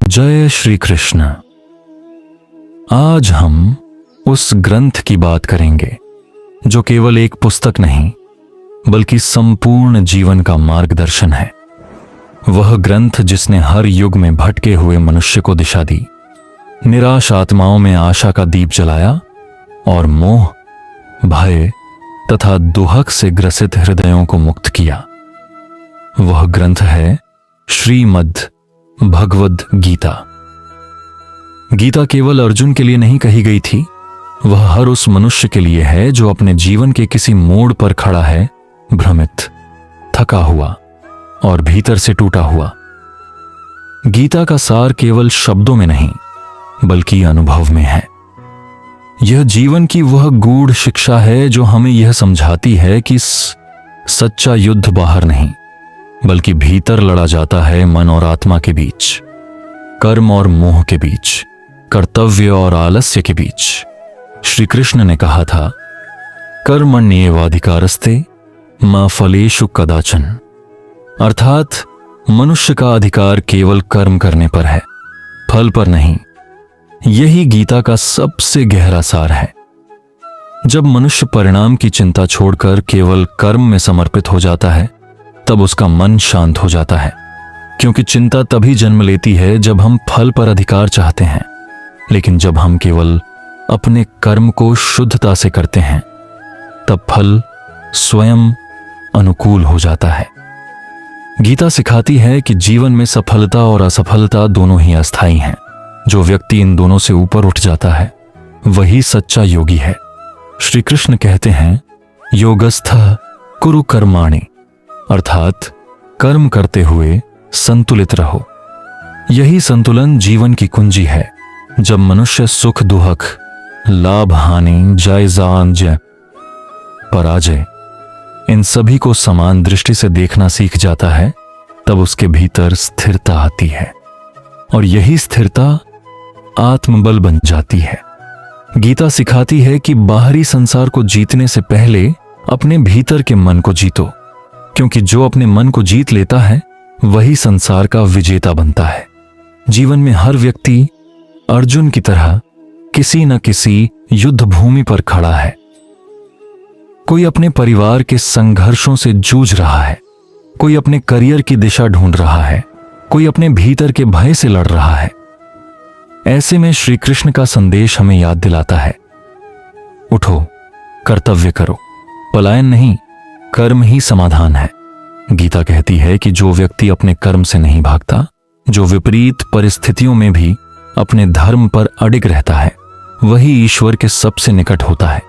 जय श्री कृष्ण। आज हम उस ग्रंथ की बात करेंगे जो केवल एक पुस्तक नहीं बल्कि संपूर्ण जीवन का मार्गदर्शन है। वह ग्रंथ जिसने हर युग में भटके हुए मनुष्य को दिशा दी, निराश आत्माओं में आशा का दीप जलाया और मोह, भय तथा दुहक से ग्रसित हृदयों को मुक्त किया। वह ग्रंथ है श्रीमद् भगवद गीता। गीता केवल अर्जुन के लिए नहीं कही गई थी, वह हर उस मनुष्य के लिए है जो अपने जीवन के किसी मोड़ पर खड़ा है, भ्रमित, थका हुआ और भीतर से टूटा हुआ। गीता का सार केवल शब्दों में नहीं बल्कि अनुभव में है। यह जीवन की वह गूढ़ शिक्षा है जो हमें यह समझाती है कि सच्चा युद्ध बाहर नहीं बल्कि भीतर लड़ा जाता है, मन और आत्मा के बीच, कर्म और मोह के बीच, कर्तव्य और आलस्य के बीच। श्री कृष्ण ने कहा था, कर्मण्येवाधिकारस्ते मा फलेषु कदाचन, अर्थात मनुष्य का अधिकार केवल कर्म करने पर है, फल पर नहीं। यही गीता का सबसे गहरा सार है। जब मनुष्य परिणाम की चिंता छोड़कर केवल कर्म में समर्पित हो जाता है तब उसका मन शांत हो जाता है, क्योंकि चिंता तभी जन्म लेती है जब हम फल पर अधिकार चाहते हैं। लेकिन जब हम केवल अपने कर्म को शुद्धता से करते हैं तब फल स्वयं अनुकूल हो जाता है। गीता सिखाती है कि जीवन में सफलता और असफलता दोनों ही अस्थायी हैं। जो व्यक्ति इन दोनों से ऊपर उठ जाता है वही सच्चा योगी है। श्री कृष्ण कहते हैं, योगस्थः कुरु कर्माणि, अर्थात कर्म करते हुए संतुलित रहो। यही संतुलन जीवन की कुंजी है। जब मनुष्य सुख दुहक, लाभ हानि, जायजा पराजय, इन सभी को समान दृष्टि से देखना सीख जाता है तब उसके भीतर स्थिरता आती है और यही स्थिरता आत्मबल बन जाती है। गीता सिखाती है कि बाहरी संसार को जीतने से पहले अपने भीतर के मन को जीतो, क्योंकि जो अपने मन को जीत लेता है वही संसार का विजेता बनता है। जीवन में हर व्यक्ति अर्जुन की तरह किसी न किसी युद्ध भूमि पर खड़ा है। कोई अपने परिवार के संघर्षों से जूझ रहा है, कोई अपने करियर की दिशा ढूंढ रहा है, कोई अपने भीतर के भय से लड़ रहा है। ऐसे में श्री कृष्ण का संदेश हमें याद दिलाता है, उठो, कर्तव्य करो, पलायन नहीं, कर्म ही समाधान है। गीता कहती है कि जो व्यक्ति अपने कर्म से नहीं भागता, जो विपरीत परिस्थितियों में भी अपने धर्म पर अडिग रहता है, वही ईश्वर के सबसे निकट होता है।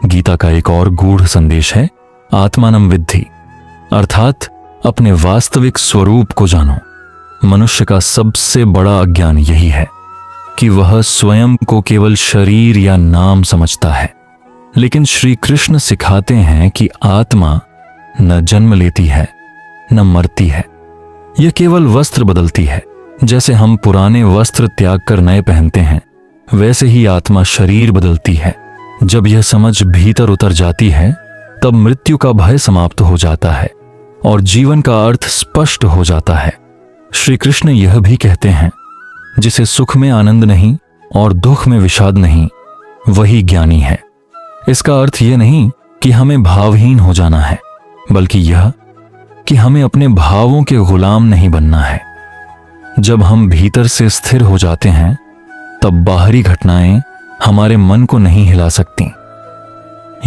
गीता का एक और गूढ़ संदेश है, आत्मानं विद्धि, अर्थात अपने वास्तविक स्वरूप को जानो। मनुष्य का सबसे बड़ा अज्ञान यही है कि वह स्वयं को केवल शरीर या नाम समझता है। लेकिन श्री कृष्ण सिखाते हैं कि आत्मा न जन्म लेती है न मरती है, यह केवल वस्त्र बदलती है। जैसे हम पुराने वस्त्र त्याग कर नए पहनते हैं, वैसे ही आत्मा शरीर बदलती है। जब यह समझ भीतर उतर जाती है तब मृत्यु का भय समाप्त हो जाता है और जीवन का अर्थ स्पष्ट हो जाता है। श्री कृष्ण यह भी कहते हैं, जिसे सुख में आनंद नहीं और दुख में विषाद नहीं, वही ज्ञानी है। इसका अर्थ यह नहीं कि हमें भावहीन हो जाना है, बल्कि यह कि हमें अपने भावों के गुलाम नहीं बनना है। जब हम भीतर से स्थिर हो जाते हैं तब बाहरी घटनाएं हमारे मन को नहीं हिला सकती।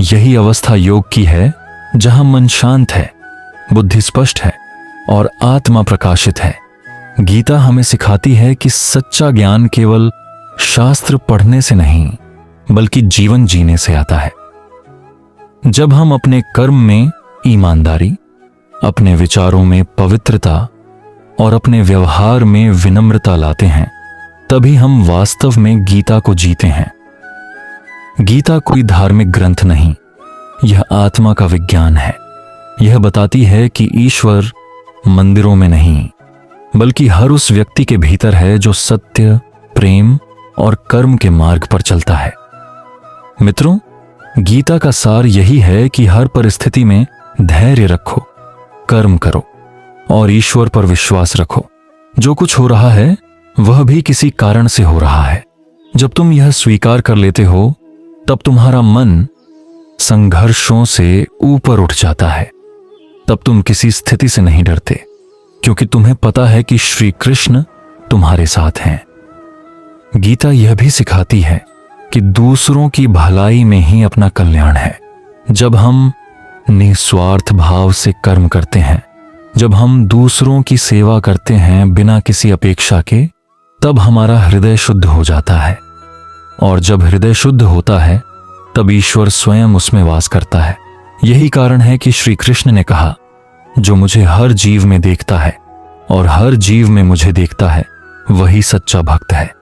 यही अवस्था योग की है, जहां मन शांत है, बुद्धि स्पष्ट है और आत्मा प्रकाशित है। गीता हमें सिखाती है कि सच्चा ज्ञान केवल शास्त्र पढ़ने से नहीं बल्कि जीवन जीने से आता है। जब हम अपने कर्म में ईमानदारी, अपने विचारों में पवित्रता और अपने व्यवहार में विनम्रता लाते हैं, तभी हम वास्तव में गीता को जीते हैं। गीता कोई धार्मिक ग्रंथ नहीं, यह आत्मा का विज्ञान है। यह बताती है कि ईश्वर मंदिरों में नहीं बल्कि हर उस व्यक्ति के भीतर है जो सत्य, प्रेम और कर्म के मार्ग पर चलता है। मित्रों, गीता का सार यही है कि हर परिस्थिति में धैर्य रखो, कर्म करो और ईश्वर पर विश्वास रखो। जो कुछ हो रहा है वह भी किसी कारण से हो रहा है। जब तुम यह स्वीकार कर लेते हो, तब तुम्हारा मन संघर्षों से ऊपर उठ जाता है। तब तुम किसी स्थिति से नहीं डरते, क्योंकि तुम्हें पता है कि श्री कृष्ण तुम्हारे साथ हैं। गीता यह भी सिखाती है कि दूसरों की भलाई में ही अपना कल्याण है। जब हम निस्वार्थ भाव से कर्म करते हैं, जब हम दूसरों की सेवा करते हैं बिना किसी अपेक्षा के, तब हमारा हृदय शुद्ध हो जाता है। और जब हृदय शुद्ध होता है, तब ईश्वर स्वयं उसमें वास करता है। यही कारण है कि श्री कृष्ण ने कहा, जो मुझे हर जीव में देखता है और हर जीव में मुझे देखता है, वही सच्चा भक्त है।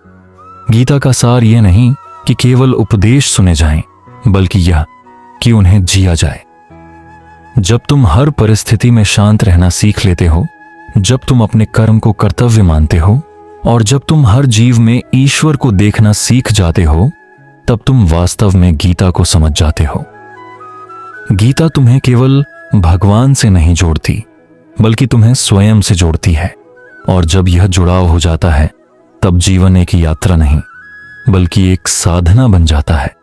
गीता का सार यह नहीं कि केवल उपदेश सुने जाएं, बल्कि यह कि उन्हें जिया जाए। जब तुम हर परिस्थिति में शांत रहना सीख लेते हो, जब तुम अपने कर्म को कर्तव्य मानते हो, और जब तुम हर जीव में ईश्वर को देखना सीख जाते हो, तब तुम वास्तव में गीता को समझ जाते हो। गीता तुम्हें केवल भगवान से नहीं जोड़ती, बल्कि तुम्हें स्वयं से जोड़ती है। और जब यह जुड़ाव हो जाता है, तब जीवन एक यात्रा नहीं, बल्कि एक साधना बन जाता है।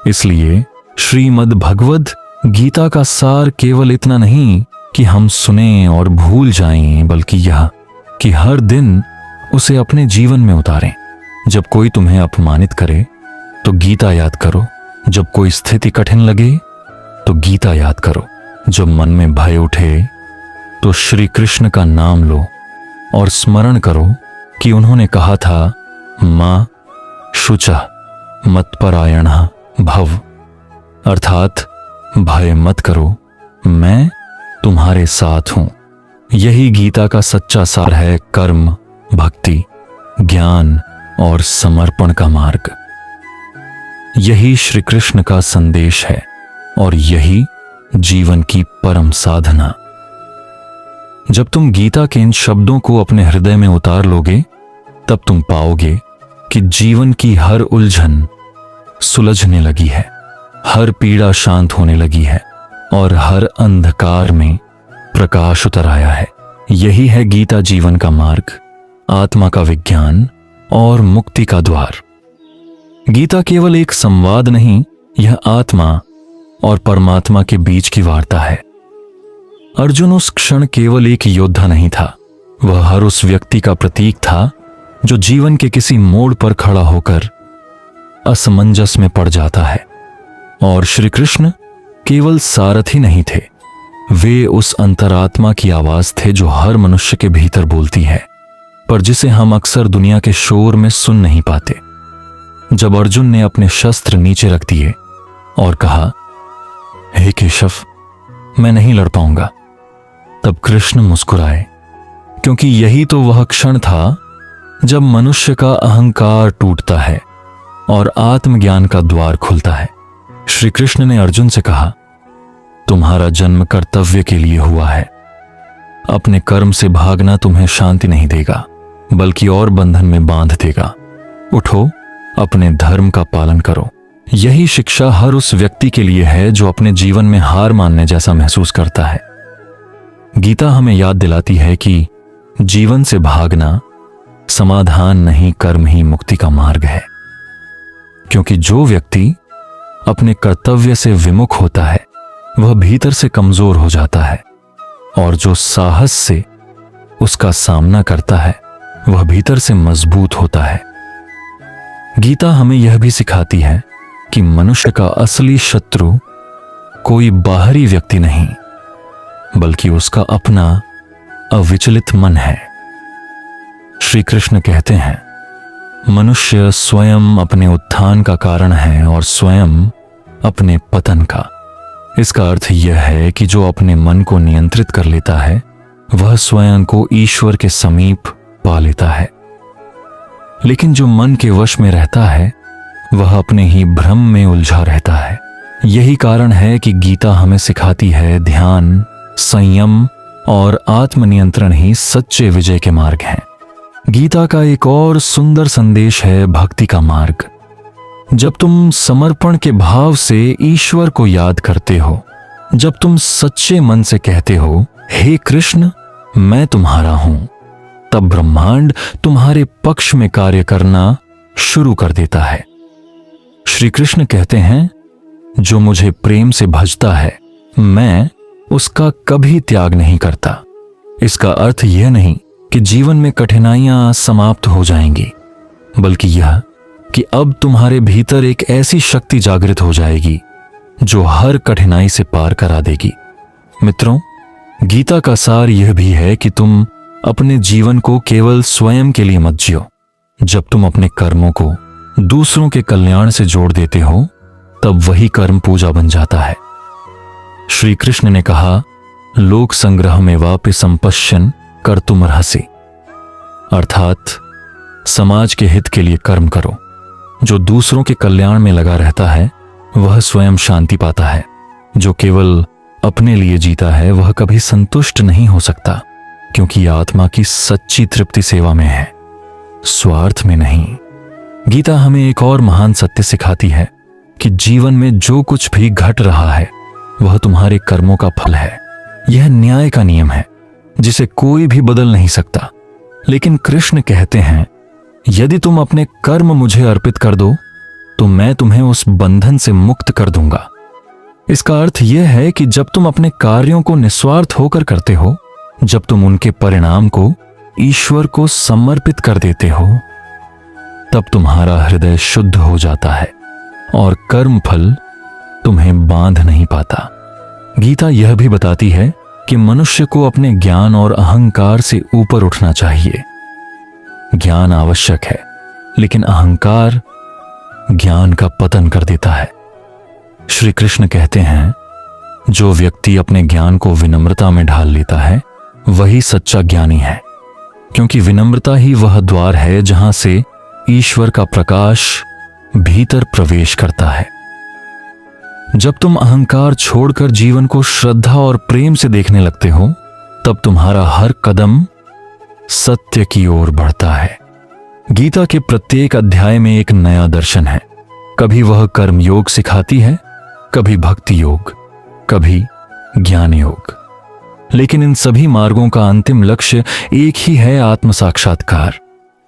इसलिए श्रीमद् भगवद गीता का सार केवल इतना नहीं कि हम सुने और भूल जाएं, बल्कि यह कि हर दिन उसे अपने जीवन में उतारें। जब कोई तुम्हें अपमानित करे तो गीता याद करो, जब कोई स्थिति कठिन लगे तो गीता याद करो, जब मन में भय उठे तो श्री कृष्ण का नाम लो और स्मरण करो कि उन्होंने कहा था, मां शुचः मत्परायणः भव, अर्थात भय मत करो, मैं तुम्हारे साथ हूं। यही गीता का सच्चा सार है, कर्म, भक्ति, ज्ञान और समर्पण का मार्ग। यही श्री कृष्ण का संदेश है और यही जीवन की परम साधना। जब तुम गीता के इन शब्दों को अपने हृदय में उतार लोगे, तब तुम पाओगे कि जीवन की हर उलझन सुलझने लगी है, हर पीड़ा शांत होने लगी है और हर अंधकार में प्रकाश उतर आया है। यही है गीता जीवन का मार्ग, आत्मा का विज्ञान और मुक्ति का द्वार। गीता केवल एक संवाद नहीं, यह आत्मा और परमात्मा के बीच की वार्ता है। अर्जुन उस क्षण केवल एक योद्धा नहीं था, वह हर उस व्यक्ति का प्रतीक था जो जीवन के किसी मोड़ पर खड़ा होकर असमंजस में पड़ जाता है। और श्री कृष्ण केवल सारथी नहीं थे, वे उस अंतरात्मा की आवाज थे जो हर मनुष्य के भीतर बोलती है, पर जिसे हम अक्सर दुनिया के शोर में सुन नहीं पाते। जब अर्जुन ने अपने शस्त्र नीचे रख दिए और कहा, हे केशव, मैं नहीं लड़ पाऊंगा, तब कृष्ण मुस्कुराए, क्योंकि यही तो वह क्षण था जब मनुष्य का अहंकार टूटता है और आत्मज्ञान का द्वार खुलता है। श्री कृष्ण ने अर्जुन से कहा, तुम्हारा जन्म कर्तव्य के लिए हुआ है। अपने कर्म से भागना तुम्हें शांति नहीं देगा, बल्कि और बंधन में बांध देगा। उठो, अपने धर्म का पालन करो। यही शिक्षा हर उस व्यक्ति के लिए है जो अपने जीवन में हार मानने जैसा महसूस करता है। गीता हमें याद दिलाती है कि जीवन से भागना समाधान नहीं, कर्म ही मुक्ति का मार्ग है। क्योंकि जो व्यक्ति अपने कर्तव्य से विमुख होता है, वह भीतर से कमजोर हो जाता है, और जो साहस से उसका सामना करता है, वह भीतर से मजबूत होता है। गीता हमें यह भी सिखाती है कि मनुष्य का असली शत्रु कोई बाहरी व्यक्ति नहीं, बल्कि उसका अपना अविचलित मन है। श्री कृष्ण कहते हैं, मनुष्य स्वयं अपने उत्थान का कारण है और स्वयं अपने पतन का। इसका अर्थ यह है कि जो अपने मन को नियंत्रित कर लेता है, वह स्वयं को ईश्वर के समीप पा लेता है। लेकिन जो मन के वश में रहता है, वह अपने ही भ्रम में उलझा रहता है। यही कारण है कि गीता हमें सिखाती है, ध्यान, संयम और आत्मनियंत्रण ही सच्चे विजय के मार्ग हैं। गीता का एक और सुंदर संदेश है, भक्ति का मार्ग। जब तुम समर्पण के भाव से ईश्वर को याद करते हो, जब तुम सच्चे मन से कहते हो, हे कृष्ण, मैं तुम्हारा हूं, तब ब्रह्मांड तुम्हारे पक्ष में कार्य करना शुरू कर देता है। श्री कृष्ण कहते हैं, जो मुझे प्रेम से भजता है मैं उसका कभी त्याग नहीं करता। इसका अर्थ यह नहीं कि जीवन में कठिनाइयां समाप्त हो जाएंगी, बल्कि यह कि अब तुम्हारे भीतर एक ऐसी शक्ति जागृत हो जाएगी जो हर कठिनाई से पार करा देगी। मित्रों, गीता का सार यह भी है कि तुम अपने जीवन को केवल स्वयं के लिए मत जियो। जब तुम अपने कर्मों को दूसरों के कल्याण से जोड़ देते हो, तब वही कर्म पूजा बन जाता है। श्री कृष्ण ने कहा, लोक संग्रह में वापि संपश्यन कर्तुमर्हसि, अर्थात समाज के हित के लिए कर्म करो। जो दूसरों के कल्याण में लगा रहता है वह स्वयं शांति पाता है। जो केवल अपने लिए जीता है वह कभी संतुष्ट नहीं हो सकता, क्योंकि आत्मा की सच्ची तृप्ति सेवा में है, स्वार्थ में नहीं। गीता हमें एक और महान सत्य सिखाती है कि जीवन में जो कुछ भी घट रहा है वह तुम्हारे कर्मों का फल है। यह न्याय का नियम है जिसे कोई भी बदल नहीं सकता। लेकिन कृष्ण कहते हैं, यदि तुम अपने कर्म मुझे अर्पित कर दो तो मैं तुम्हें उस बंधन से मुक्त कर दूंगा। इसका अर्थ यह है कि जब तुम अपने कार्यों को निस्वार्थ होकर करते हो, जब तुम उनके परिणाम को ईश्वर को समर्पित कर देते हो, तब तुम्हारा हृदय शुद्ध हो जाता है और कर्म फल तुम्हें बांध नहीं पाता। गीता यह भी बताती है कि मनुष्य को अपने ज्ञान और अहंकार से ऊपर उठना चाहिए। ज्ञान आवश्यक है, लेकिन अहंकार ज्ञान का पतन कर देता है। श्री कृष्ण कहते हैं, जो व्यक्ति अपने ज्ञान को विनम्रता में ढाल लेता है वही सच्चा ज्ञानी है, क्योंकि विनम्रता ही वह द्वार है जहां से ईश्वर का प्रकाश भीतर प्रवेश करता है। जब तुम अहंकार छोड़कर जीवन को श्रद्धा और प्रेम से देखने लगते हो, तब तुम्हारा हर कदम सत्य की ओर बढ़ता है। गीता के प्रत्येक अध्याय में एक नया दर्शन है। कभी वह कर्म योग सिखाती है, कभी भक्ति योग, कभी ज्ञान योग। लेकिन इन सभी मार्गों का अंतिम लक्ष्य एक ही है, आत्म साक्षात्कार।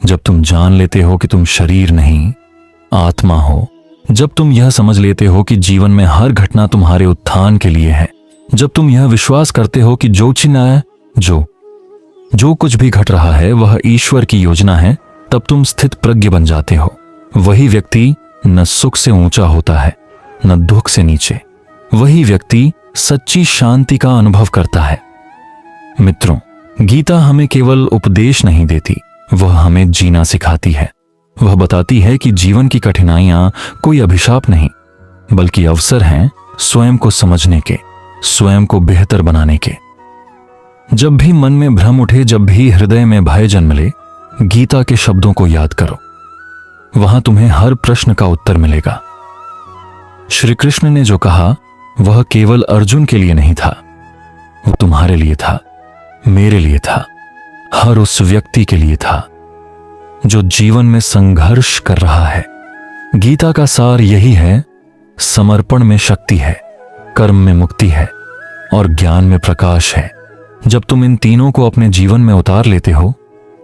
जब तुम जान लेते हो कि तुम शरीर नहीं आत्मा हो, जब तुम यह समझ लेते हो कि जीवन में हर घटना तुम्हारे उत्थान के लिए है, जब तुम यह विश्वास करते हो कि जो चिन्ह जो कुछ भी घट रहा है वह ईश्वर की योजना है, तब तुम स्थित प्रज्ञ बन जाते हो। वही व्यक्ति न सुख से ऊंचा होता है न दुख से नीचे। वही व्यक्ति सच्ची शांति का अनुभव करता है। मित्रों, गीता हमें केवल उपदेश नहीं देती, वह हमें जीना सिखाती है। वह बताती है कि जीवन की कठिनाइयां कोई अभिशाप नहीं, बल्कि अवसर हैं स्वयं को समझने के, स्वयं को बेहतर बनाने के। जब भी मन में भ्रम उठे, जब भी हृदय में भय जन्म ले, गीता के शब्दों को याद करो। वहां तुम्हें हर प्रश्न का उत्तर मिलेगा। श्री कृष्ण ने जो कहा वह केवल अर्जुन के लिए नहीं था, वो तुम्हारे लिए था, मेरे लिए था, हर उस व्यक्ति के लिए था जो जीवन में संघर्ष कर रहा है। गीता का सार यही है, समर्पण में शक्ति है, कर्म में मुक्ति है और ज्ञान में प्रकाश है। जब तुम इन तीनों को अपने जीवन में उतार लेते हो,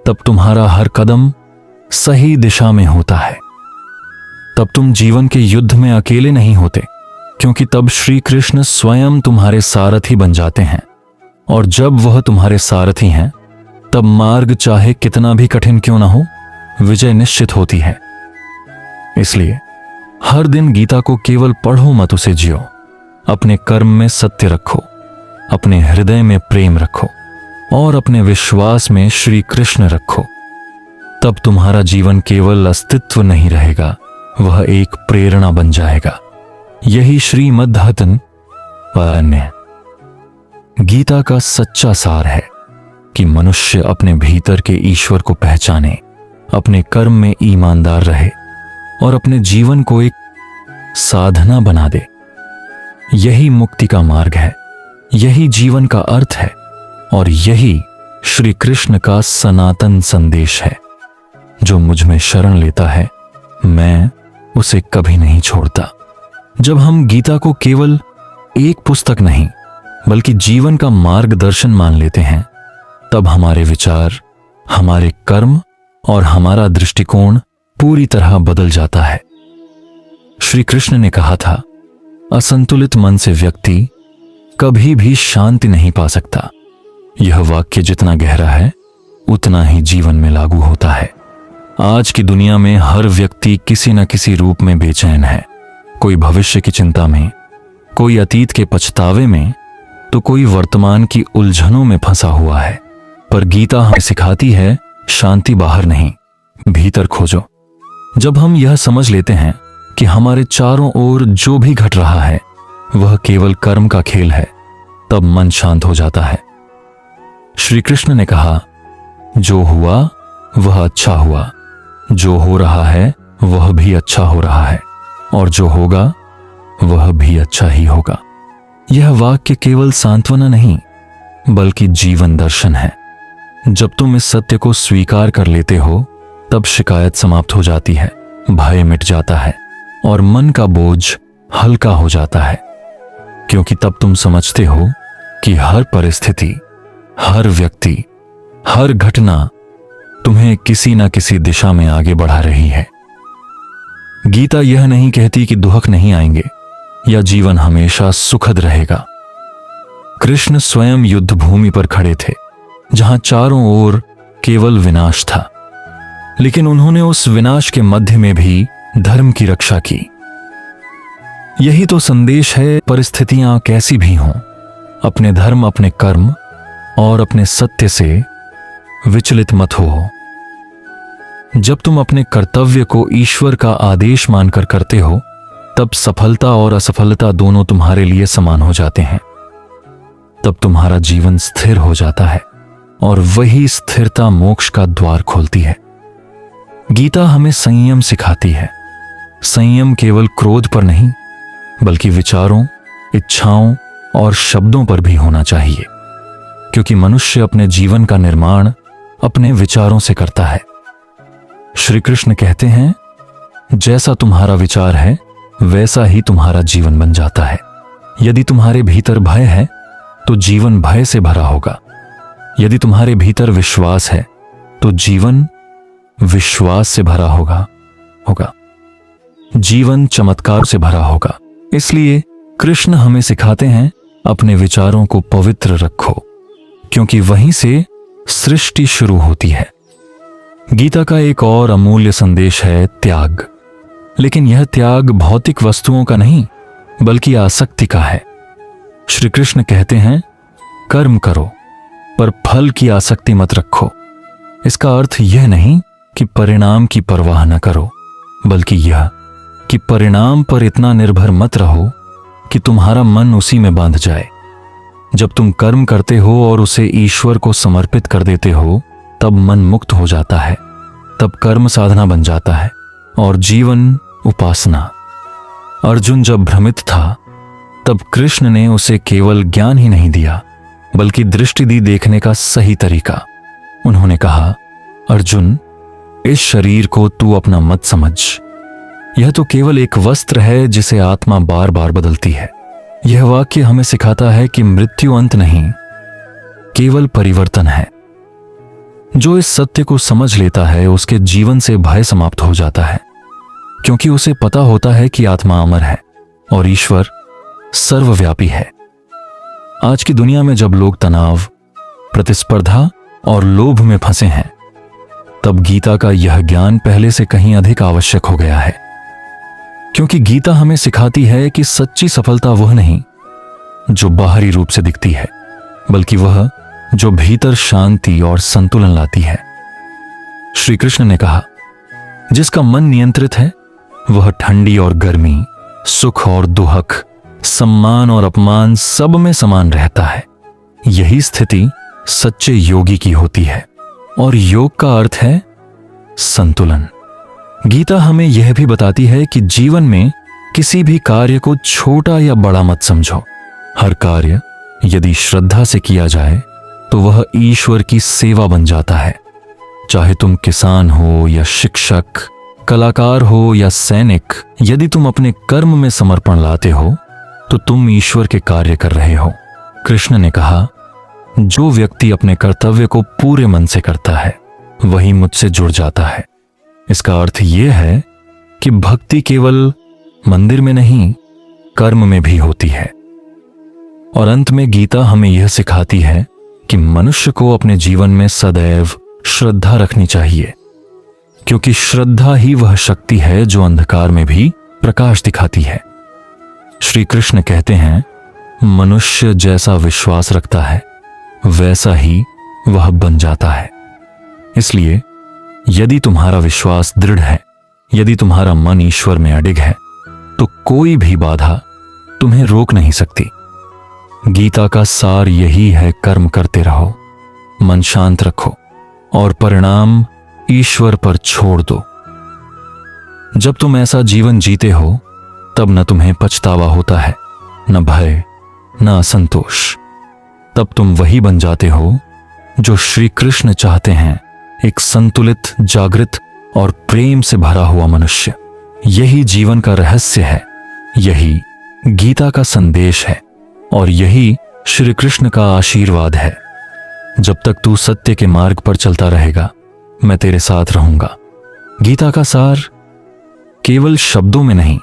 तब तुम्हारा हर कदम सही दिशा में होता है। तब तुम जीवन के युद्ध में अकेले नहीं होते, क्योंकि तब श्री कृष्ण स्वयं तुम्हारे सारथी बन जाते हैं। और जब वह तुम्हारे सारथी हैं, तब मार्ग चाहे कितना भी कठिन क्यों ना हो, विजय निश्चित होती है। इसलिए हर दिन गीता को केवल पढ़ो मत, उसे जियो। अपने कर्म में सत्य रखो, अपने हृदय में प्रेम रखो और अपने विश्वास में श्री कृष्ण रखो। तब तुम्हारा जीवन केवल अस्तित्व नहीं रहेगा, वह एक प्रेरणा बन जाएगा। यही श्रीमद्भगवद्गीता अन्य गीता का सच्चा सार है कि मनुष्य अपने भीतर के ईश्वर को पहचाने, अपने कर्म में ईमानदार रहे और अपने जीवन को एक साधना बना दे। यही मुक्ति का मार्ग है, यही जीवन का अर्थ है और यही श्री कृष्ण का सनातन संदेश है। जो मुझ में शरण लेता है, मैं उसे कभी नहीं छोड़ता। जब हम गीता को केवल एक पुस्तक नहीं बल्कि जीवन का मार्गदर्शन मान लेते हैं, तब हमारे विचार, हमारे कर्म और हमारा दृष्टिकोण पूरी तरह बदल जाता है। श्री कृष्ण ने कहा था, असंतुलित मन से व्यक्ति कभी भी शांति नहीं पा सकता। यह वाक्य जितना गहरा है उतना ही जीवन में लागू होता है। आज की दुनिया में हर व्यक्ति किसी न किसी रूप में बेचैन है। कोई भविष्य की चिंता में, कोई अतीत के पछतावे में, तो कोई वर्तमान की उलझनों में फंसा हुआ है। पर गीता हमें सिखाती है, शांति बाहर नहीं, भीतर खोजो। जब हम यह समझ लेते हैं कि हमारे चारों ओर जो भी घट रहा है वह केवल कर्म का खेल है, तब मन शांत हो जाता है। श्री कृष्ण ने कहा, जो हुआ वह अच्छा हुआ, जो हो रहा है वह भी अच्छा हो रहा है, और जो होगा वह भी अच्छा ही होगा। यह वाक्य केवल सांत्वना नहीं बल्कि जीवन दर्शन है। जब तुम इस सत्य को स्वीकार कर लेते हो तब शिकायत समाप्त हो जाती है, भय मिट जाता है और मन का बोझ हल्का हो जाता है। क्योंकि तब तुम समझते हो कि हर परिस्थिति, हर व्यक्ति, हर घटना तुम्हें किसी न किसी दिशा में आगे बढ़ा रही है। गीता यह नहीं कहती कि दुख नहीं आएंगे या जीवन हमेशा सुखद रहेगा। कृष्ण स्वयं युद्ध भूमि पर खड़े थे जहां चारों ओर केवल विनाश था, लेकिन उन्होंने उस विनाश के मध्य में भी धर्म की रक्षा की। यही तो संदेश है, परिस्थितियां कैसी भी हों, अपने धर्म, अपने कर्म और अपने सत्य से विचलित मत हो। जब तुम अपने कर्तव्य को ईश्वर का आदेश मानकर करते हो तब सफलता और असफलता दोनों तुम्हारे लिए समान हो जाते हैं। तब तुम्हारा जीवन स्थिर हो जाता है और वही स्थिरता मोक्ष का द्वार खोलती है। गीता हमें संयम सिखाती है। संयम केवल क्रोध पर नहीं बल्कि विचारों, इच्छाओं और शब्दों पर भी होना चाहिए, क्योंकि मनुष्य अपने जीवन का निर्माण अपने विचारों से करता है। श्री कृष्ण कहते हैं, जैसा तुम्हारा विचार है वैसा ही तुम्हारा जीवन बन जाता है। यदि तुम्हारे भीतर भय है तो जीवन भय से भरा होगा। यदि तुम्हारे भीतर विश्वास है तो जीवन विश्वास से भरा होगा। जीवन चमत्कार से भरा होगा। इसलिए कृष्ण हमें सिखाते हैं, अपने विचारों को पवित्र रखो, क्योंकि वहीं से सृष्टि शुरू होती है। गीता का एक और अमूल्य संदेश है त्याग। लेकिन यह त्याग भौतिक वस्तुओं का नहीं बल्कि आसक्ति का है। श्री कृष्ण कहते हैं, कर्म करो पर फल की आसक्ति मत रखो। इसका अर्थ यह नहीं कि परिणाम की परवाह न करो, बल्कि यह कि परिणाम पर इतना निर्भर मत रहो कि तुम्हारा मन उसी में बांध जाए। जब तुम कर्म करते हो और उसे ईश्वर को समर्पित कर देते हो तब मन मुक्त हो जाता है। तब कर्म साधना बन जाता है और जीवन उपासना। अर्जुन जब भ्रमित था तब कृष्ण ने उसे केवल ज्ञान ही नहीं दिया बल्कि दृष्टि दी देखने का सही तरीका। उन्होंने कहा, अर्जुन, इस शरीर को तू अपना मत समझ। यह तो केवल एक वस्त्र है जिसे आत्मा बार बार बदलती है। यह वाक्य हमें सिखाता है कि मृत्यु अंत नहीं, केवल परिवर्तन है। जो इस सत्य को समझ लेता है उसके जीवन से भय समाप्त हो जाता है, क्योंकि उसे पता होता है कि आत्मा अमर है और ईश्वर सर्वव्यापी है। आज की दुनिया में जब लोग तनाव, प्रतिस्पर्धा और लोभ में फंसे हैं, तब गीता का यह ज्ञान पहले से कहीं अधिक आवश्यक हो गया है। क्योंकि गीता हमें सिखाती है कि सच्ची सफलता वह नहीं जो बाहरी रूप से दिखती है, बल्कि वह जो भीतर शांति और संतुलन लाती है। श्री कृष्ण ने कहा, जिसका मन नियंत्रित है वह ठंडी और गर्मी, सुख और दुख, सम्मान और अपमान सब में समान रहता है। यही स्थिति सच्चे योगी की होती है और योग का अर्थ है संतुलन। गीता हमें यह भी बताती है कि जीवन में किसी भी कार्य को छोटा या बड़ा मत समझो। हर कार्य यदि श्रद्धा से किया जाए तो वह ईश्वर की सेवा बन जाता है। चाहे तुम किसान हो या शिक्षक, कलाकार हो या सैनिक, यदि तुम अपने कर्म में समर्पण लाते हो तो तुम ईश्वर के कार्य कर रहे हो। कृष्ण ने कहा, जो व्यक्ति अपने कर्तव्य को पूरे मन से करता है वही मुझसे जुड़ जाता है। इसका अर्थ यह है कि भक्ति केवल मंदिर में नहीं, कर्म में भी होती है। और अंत में गीता हमें यह सिखाती है कि मनुष्य को अपने जीवन में सदैव श्रद्धा रखनी चाहिए, क्योंकि श्रद्धा ही वह शक्ति है जो अंधकार में भी प्रकाश दिखाती है। श्री कृष्ण कहते हैं, मनुष्य जैसा विश्वास रखता है वैसा ही वह बन जाता है। इसलिए यदि तुम्हारा विश्वास दृढ़ है, यदि तुम्हारा मन ईश्वर में अडिग है, तो कोई भी बाधा तुम्हें रोक नहीं सकती। गीता का सार यही है, कर्म करते रहो, मन शांत रखो और परिणाम ईश्वर पर छोड़ दो। जब तुम ऐसा जीवन जीते हो तब न तुम्हें पछतावा होता है, न भय, न असंतोष। तब तुम वही बन जाते हो जो श्री कृष्ण चाहते हैं, एक संतुलित, जागृत और प्रेम से भरा हुआ मनुष्य। यही जीवन का रहस्य है, यही गीता का संदेश है और यही श्री कृष्ण का आशीर्वाद है। जब तक तू सत्य के मार्ग पर चलता रहेगा, मैं तेरे साथ रहूंगा। गीता का सार केवल शब्दों में नहीं,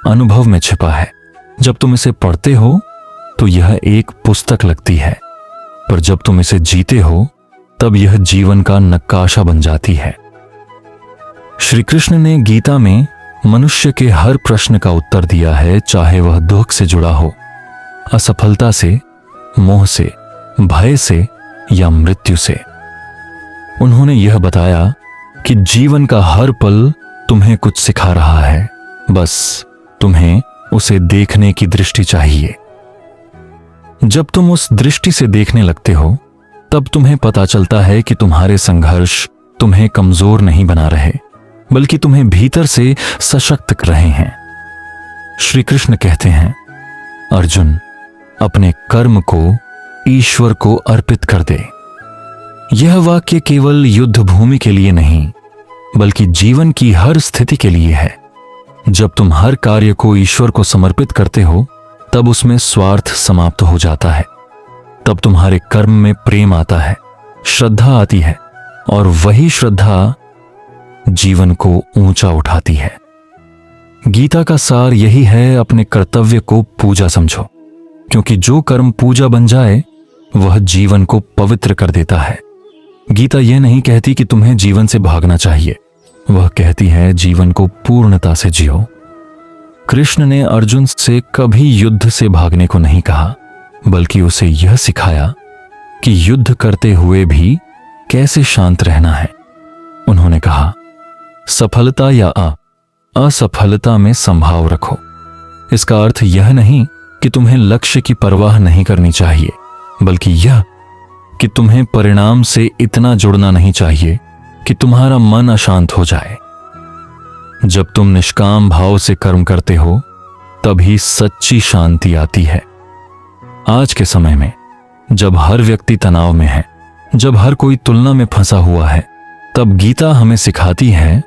अनुभव में छिपा है। जब तुम इसे पढ़ते हो तो यह एक पुस्तक लगती है, पर जब तुम इसे जीते हो तब यह जीवन का नक्काशा बन जाती है। श्री कृष्ण ने गीता में मनुष्य के हर प्रश्न का उत्तर दिया है, चाहे वह दुख से जुड़ा हो, असफलता से, मोह से, भय से या मृत्यु से। उन्होंने यह बताया कि जीवन का हर पल तुम्हें कुछ सिखा रहा है, बस तुम्हें उसे देखने की दृष्टि चाहिए। जब तुम उस दृष्टि से देखने लगते हो तब तुम्हें पता चलता है कि तुम्हारे संघर्ष तुम्हें कमजोर नहीं बना रहे, बल्कि तुम्हें भीतर से सशक्त कर रहे हैं। श्री कृष्ण कहते हैं, अर्जुन, अपने कर्म को ईश्वर को अर्पित कर दे। यह वाक्य केवल युद्ध भूमि के लिए नहीं, बल्कि जीवन की हर स्थिति के लिए है। जब तुम हर कार्य को ईश्वर को समर्पित करते हो तब उसमें स्वार्थ समाप्त हो जाता है। तब तुम्हारे कर्म में प्रेम आता है, श्रद्धा आती है, और वही श्रद्धा जीवन को ऊंचा उठाती है। गीता का सार यही है, अपने कर्तव्य को पूजा समझो, क्योंकि जो कर्म पूजा बन जाए वह जीवन को पवित्र कर देता है। गीता यह नहीं कहती कि तुम्हें जीवन से भागना चाहिए, वह कहती है जीवन को पूर्णता से जियो। कृष्ण ने अर्जुन से कभी युद्ध से भागने को नहीं कहा, बल्कि उसे यह सिखाया कि युद्ध करते हुए भी कैसे शांत रहना है। उन्होंने कहा, सफलता या असफलता में संभाव रखो। इसका अर्थ यह नहीं कि तुम्हें लक्ष्य की परवाह नहीं करनी चाहिए, बल्कि यह कि तुम्हें परिणाम से इतना जुड़ना नहीं चाहिए कि तुम्हारा मन अशांत हो जाए। जब तुम निष्काम भाव से कर्म करते हो तभी सच्ची शांति आती है। आज के समय में जब हर व्यक्ति तनाव में है, जब हर कोई तुलना में फंसा हुआ है, तब गीता हमें सिखाती है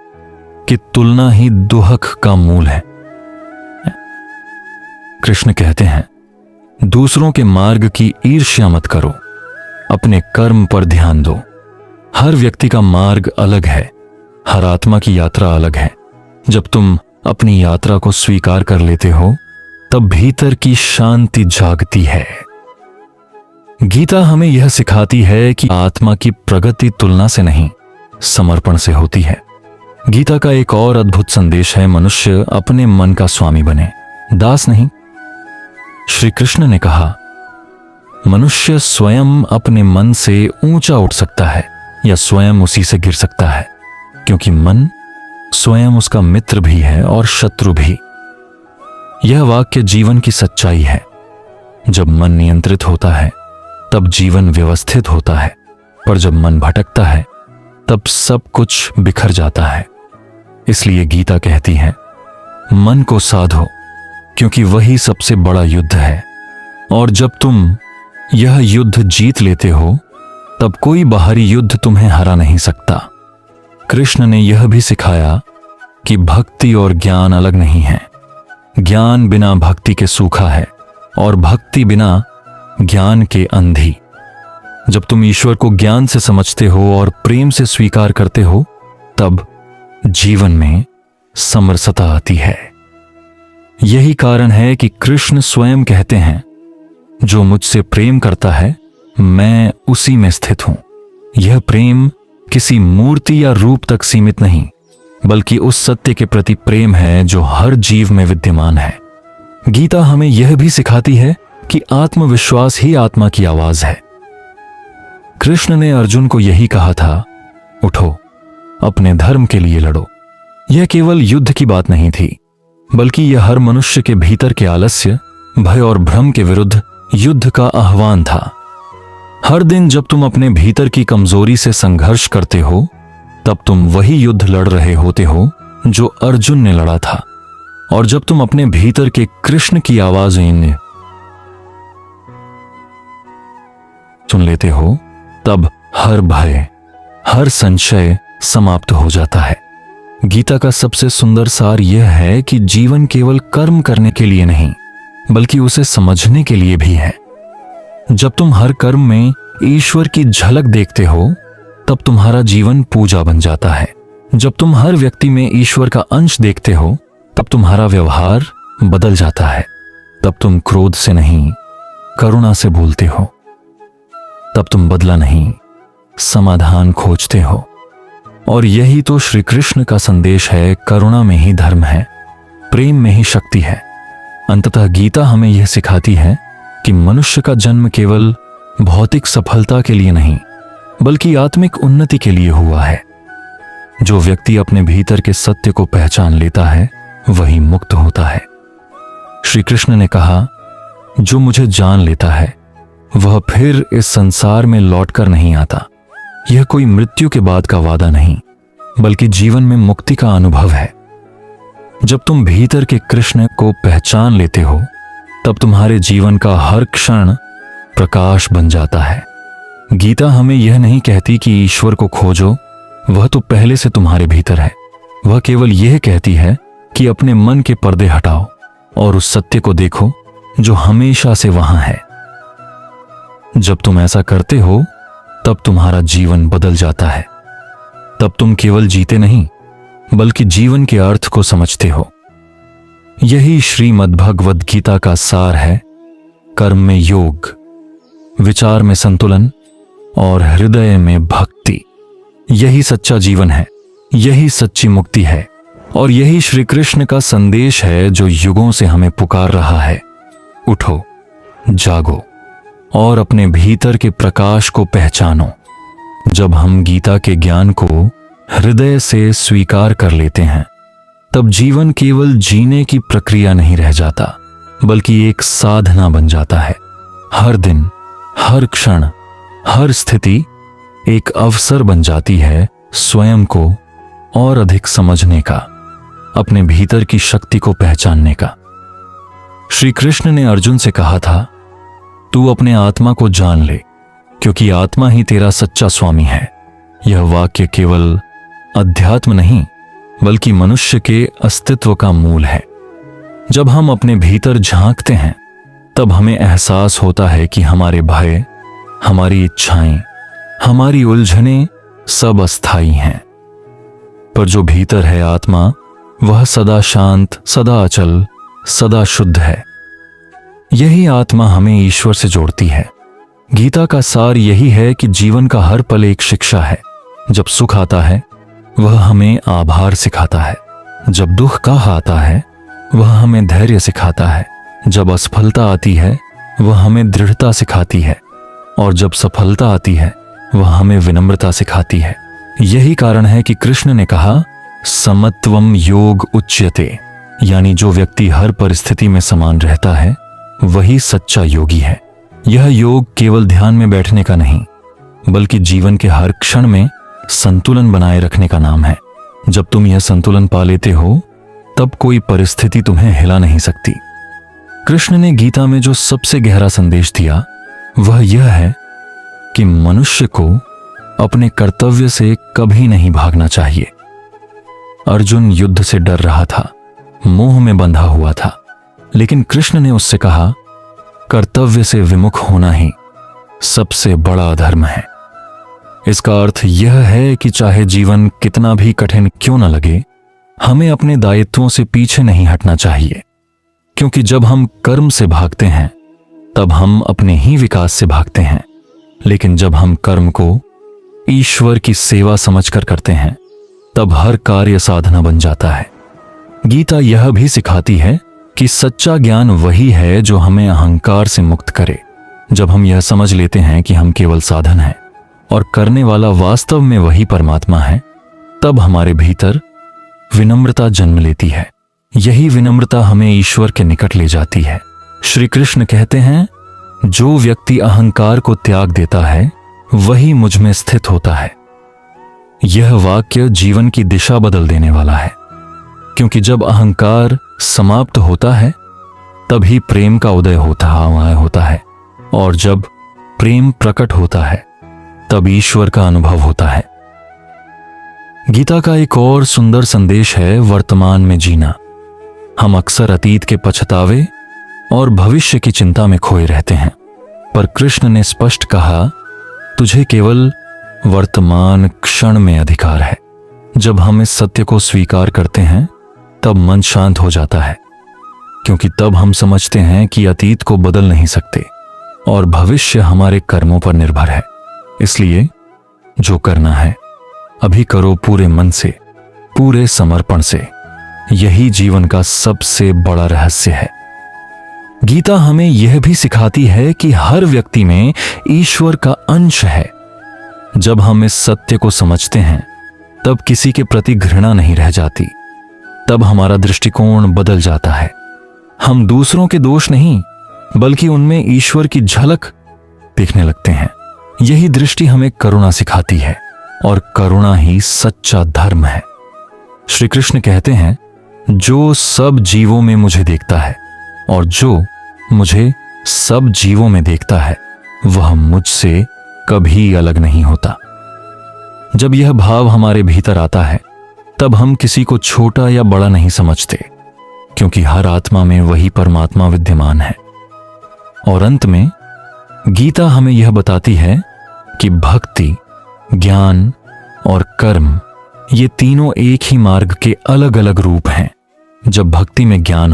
कि तुलना ही दुहक का मूल है। कृष्ण कहते हैं, दूसरों के मार्ग की ईर्ष्या मत करो, अपने कर्म पर ध्यान दो। हर व्यक्ति का मार्ग अलग है, हर आत्मा की यात्रा अलग है। जब तुम अपनी यात्रा को स्वीकार कर लेते हो तब भीतर की शांति जागती है। गीता हमें यह सिखाती है कि आत्मा की प्रगति तुलना से नहीं, समर्पण से होती है। गीता का एक और अद्भुत संदेश है, मनुष्य अपने मन का स्वामी बने, दास नहीं। श्री कृष्ण ने कहा, मनुष्य स्वयं अपने मन से ऊंचा उठ सकता है या स्वयं उसी से गिर सकता है, क्योंकि मन स्वयं उसका मित्र भी है और शत्रु भी। यह वाक्य जीवन की सच्चाई है। जब मन नियंत्रित होता है तब जीवन व्यवस्थित होता है, पर जब मन भटकता है तब सब कुछ बिखर जाता है। इसलिए गीता कहती है, मन को साधो, क्योंकि वही सबसे बड़ा युद्ध है। और जब तुम यह युद्ध जीत लेते हो तब कोई बाहरी युद्ध तुम्हें हरा नहीं सकता। कृष्ण ने यह भी सिखाया कि भक्ति और ज्ञान अलग नहीं है। ज्ञान बिना भक्ति के सूखा है और भक्ति बिना ज्ञान के अंधी। जब तुम ईश्वर को ज्ञान से समझते हो और प्रेम से स्वीकार करते हो, तब जीवन में समरसता आती है। यही कारण है कि कृष्ण स्वयं कहते हैं, जो मुझसे प्रेम करता है मैं उसी में स्थित हूं। यह प्रेम किसी मूर्ति या रूप तक सीमित नहीं, बल्कि उस सत्य के प्रति प्रेम है जो हर जीव में विद्यमान है। गीता हमें यह भी सिखाती है कि आत्मविश्वास ही आत्मा की आवाज है। कृष्ण ने अर्जुन को यही कहा था, उठो, अपने धर्म के लिए लड़ो। यह केवल युद्ध की बात नहीं थी, बल्कि यह हर मनुष्य के भीतर के आलस्य, भय और भ्रम के विरुद्ध युद्ध का आह्वान था। हर दिन जब तुम अपने भीतर की कमजोरी से संघर्ष करते हो, तब तुम वही युद्ध लड़ रहे होते हो जो अर्जुन ने लड़ा था। और जब तुम अपने भीतर के कृष्ण की आवाजें सुन लेते हो, तब हर भय, हर संशय समाप्त हो जाता है। गीता का सबसे सुंदर सार यह है कि जीवन केवल कर्म करने के लिए नहीं, बल्कि उसे समझने के लिए भी है। जब तुम हर कर्म में ईश्वर की झलक देखते हो, तब तुम्हारा जीवन पूजा बन जाता है। जब तुम हर व्यक्ति में ईश्वर का अंश देखते हो, तब तुम्हारा व्यवहार बदल जाता है। तब तुम क्रोध से नहीं, करुणा से बोलते हो। तब तुम बदला नहीं, समाधान खोजते हो। और यही तो श्री कृष्ण का संदेश है, करुणा में ही धर्म है, प्रेम में ही शक्ति है। अंततः गीता हमें यह सिखाती है कि मनुष्य का जन्म केवल भौतिक सफलता के लिए नहीं, बल्कि आत्मिक उन्नति के लिए हुआ है। जो व्यक्ति अपने भीतर के सत्य को पहचान लेता है, वही मुक्त होता है। श्री कृष्ण ने कहा, जो मुझे जान लेता है वह फिर इस संसार में लौटकर नहीं आता। यह कोई मृत्यु के बाद का वादा नहीं, बल्कि जीवन में मुक्ति का अनुभव है। जब तुम भीतर के कृष्ण को पहचान लेते हो, तब तुम्हारे जीवन का हर क्षण प्रकाश बन जाता है। गीता हमें यह नहीं कहती कि ईश्वर को खोजो, वह तो पहले से तुम्हारे भीतर है। वह केवल यह कहती है कि अपने मन के पर्दे हटाओ और उस सत्य को देखो जो हमेशा से वहां है। जब तुम ऐसा करते हो, तब तुम्हारा जीवन बदल जाता है। तब तुम केवल जीते नहीं, बल्कि जीवन के अर्थ को समझते हो। यही श्रीमद् भगवद गीता का सार है। कर्म में योग, विचार में संतुलन और हृदय में भक्ति। यही सच्चा जीवन है, यही सच्ची मुक्ति है, और यही श्री कृष्ण का संदेश है जो युगों से हमें पुकार रहा है। उठो, जागो और अपने भीतर के प्रकाश को पहचानो। जब हम गीता के ज्ञान को हृदय से स्वीकार कर लेते हैं, तब जीवन केवल जीने की प्रक्रिया नहीं रह जाता, बल्कि एक साधना बन जाता है। हर दिन, हर क्षण, हर स्थिति एक अवसर बन जाती है स्वयं को और अधिक समझने का, अपने भीतर की शक्ति को पहचानने का। श्री कृष्ण ने अर्जुन से कहा था, तू अपने आत्मा को जान ले, क्योंकि आत्मा ही तेरा सच्चा स्वामी है। यह वाक्य केवल अध्यात्म नहीं, बल्कि मनुष्य के अस्तित्व का मूल है। जब हम अपने भीतर झांकते हैं, तब हमें एहसास होता है कि हमारे भय, हमारी इच्छाएं, हमारी उलझनें सब अस्थाई हैं। पर जो भीतर है आत्मा, वह सदा शांत, सदा अचल, सदा शुद्ध है। यही आत्मा हमें ईश्वर से जोड़ती है। गीता का सार यही है कि जीवन का हर पल एक शिक्षा है। जब सुख आता है, वह हमें आभार सिखाता है। जब दुख का आता है, वह हमें धैर्य सिखाता है। जब असफलता आती है, वह हमें दृढ़ता सिखाती है, और जब सफलता आती है, वह हमें विनम्रता सिखाती है। यही कारण है कि कृष्ण ने कहा, समत्वम योग उच्यते, यानी जो व्यक्ति हर परिस्थिति में समान रहता है, वही सच्चा योगी है। यह योग केवल ध्यान में बैठने का नहीं, बल्कि जीवन के हर क्षण में संतुलन बनाए रखने का नाम है। जब तुम यह संतुलन पा लेते हो, तब कोई परिस्थिति तुम्हें हिला नहीं सकती। कृष्ण ने गीता में जो सबसे गहरा संदेश दिया, वह यह है कि मनुष्य को अपने कर्तव्य से कभी नहीं भागना चाहिए। अर्जुन युद्ध से डर रहा था, मोह में बंधा हुआ था, लेकिन कृष्ण ने उससे कहा, कर्तव्य से विमुख होना ही सबसे बड़ा अधर्म है। इसका अर्थ यह है कि चाहे जीवन कितना भी कठिन क्यों न लगे, हमें अपने दायित्वों से पीछे नहीं हटना चाहिए, क्योंकि जब हम कर्म से भागते हैं तब हम अपने ही विकास से भागते हैं। लेकिन जब हम कर्म को ईश्वर की सेवा समझकर करते हैं तब हर कार्य साधना बन जाता है। गीता यह भी सिखाती है कि सच्चा ज्ञान वही है जो हमें अहंकार से मुक्त करे। जब हम यह समझ लेते हैं कि हम केवल साधन हैं और करने वाला वास्तव में वही परमात्मा है, तब हमारे भीतर विनम्रता जन्म लेती है। यही विनम्रता हमें ईश्वर के निकट ले जाती है। श्री कृष्ण कहते हैं, जो व्यक्ति अहंकार को त्याग देता है वही मुझ में स्थित होता है। यह वाक्य जीवन की दिशा बदल देने वाला है, क्योंकि जब अहंकार समाप्त होता है तभी प्रेम का उदय होता है, और जब प्रेम प्रकट होता है तब ईश्वर का अनुभव होता है। गीता का एक और सुंदर संदेश है वर्तमान में जीना। हम अक्सर अतीत के पछतावे और भविष्य की चिंता में खोए रहते हैं, पर कृष्ण ने स्पष्ट कहा, तुझे केवल वर्तमान क्षण में अधिकार है। जब हम इस सत्य को स्वीकार करते हैं तब मन शांत हो जाता है, क्योंकि तब हम समझते हैं कि अतीत को बदल नहीं सकते और भविष्य हमारे कर्मों पर निर्भर है। इसलिए जो करना है अभी करो, पूरे मन से, पूरे समर्पण से। यही जीवन का सबसे बड़ा रहस्य है। गीता हमें यह भी सिखाती है कि हर व्यक्ति में ईश्वर का अंश है। जब हम इस सत्य को समझते हैं तब किसी के प्रति घृणा नहीं रह जाती, तब हमारा दृष्टिकोण बदल जाता है। हम दूसरों के दोष नहीं बल्कि उनमें ईश्वर की झलक देखने लगते हैं। यही दृष्टि हमें करुणा सिखाती है, और करुणा ही सच्चा धर्म है। श्री कृष्ण कहते हैं, जो सब जीवों में मुझे देखता है और जो मुझे सब जीवों में देखता है वह मुझसे कभी अलग नहीं होता। जब यह भाव हमारे भीतर आता है तब हम किसी को छोटा या बड़ा नहीं समझते, क्योंकि हर आत्मा में वही परमात्मा विद्यमान है। और अंत में गीता हमें यह बताती है कि भक्ति, ज्ञान और कर्म ये तीनों एक ही मार्ग के अलग अलग रूप हैं। जब भक्ति में ज्ञान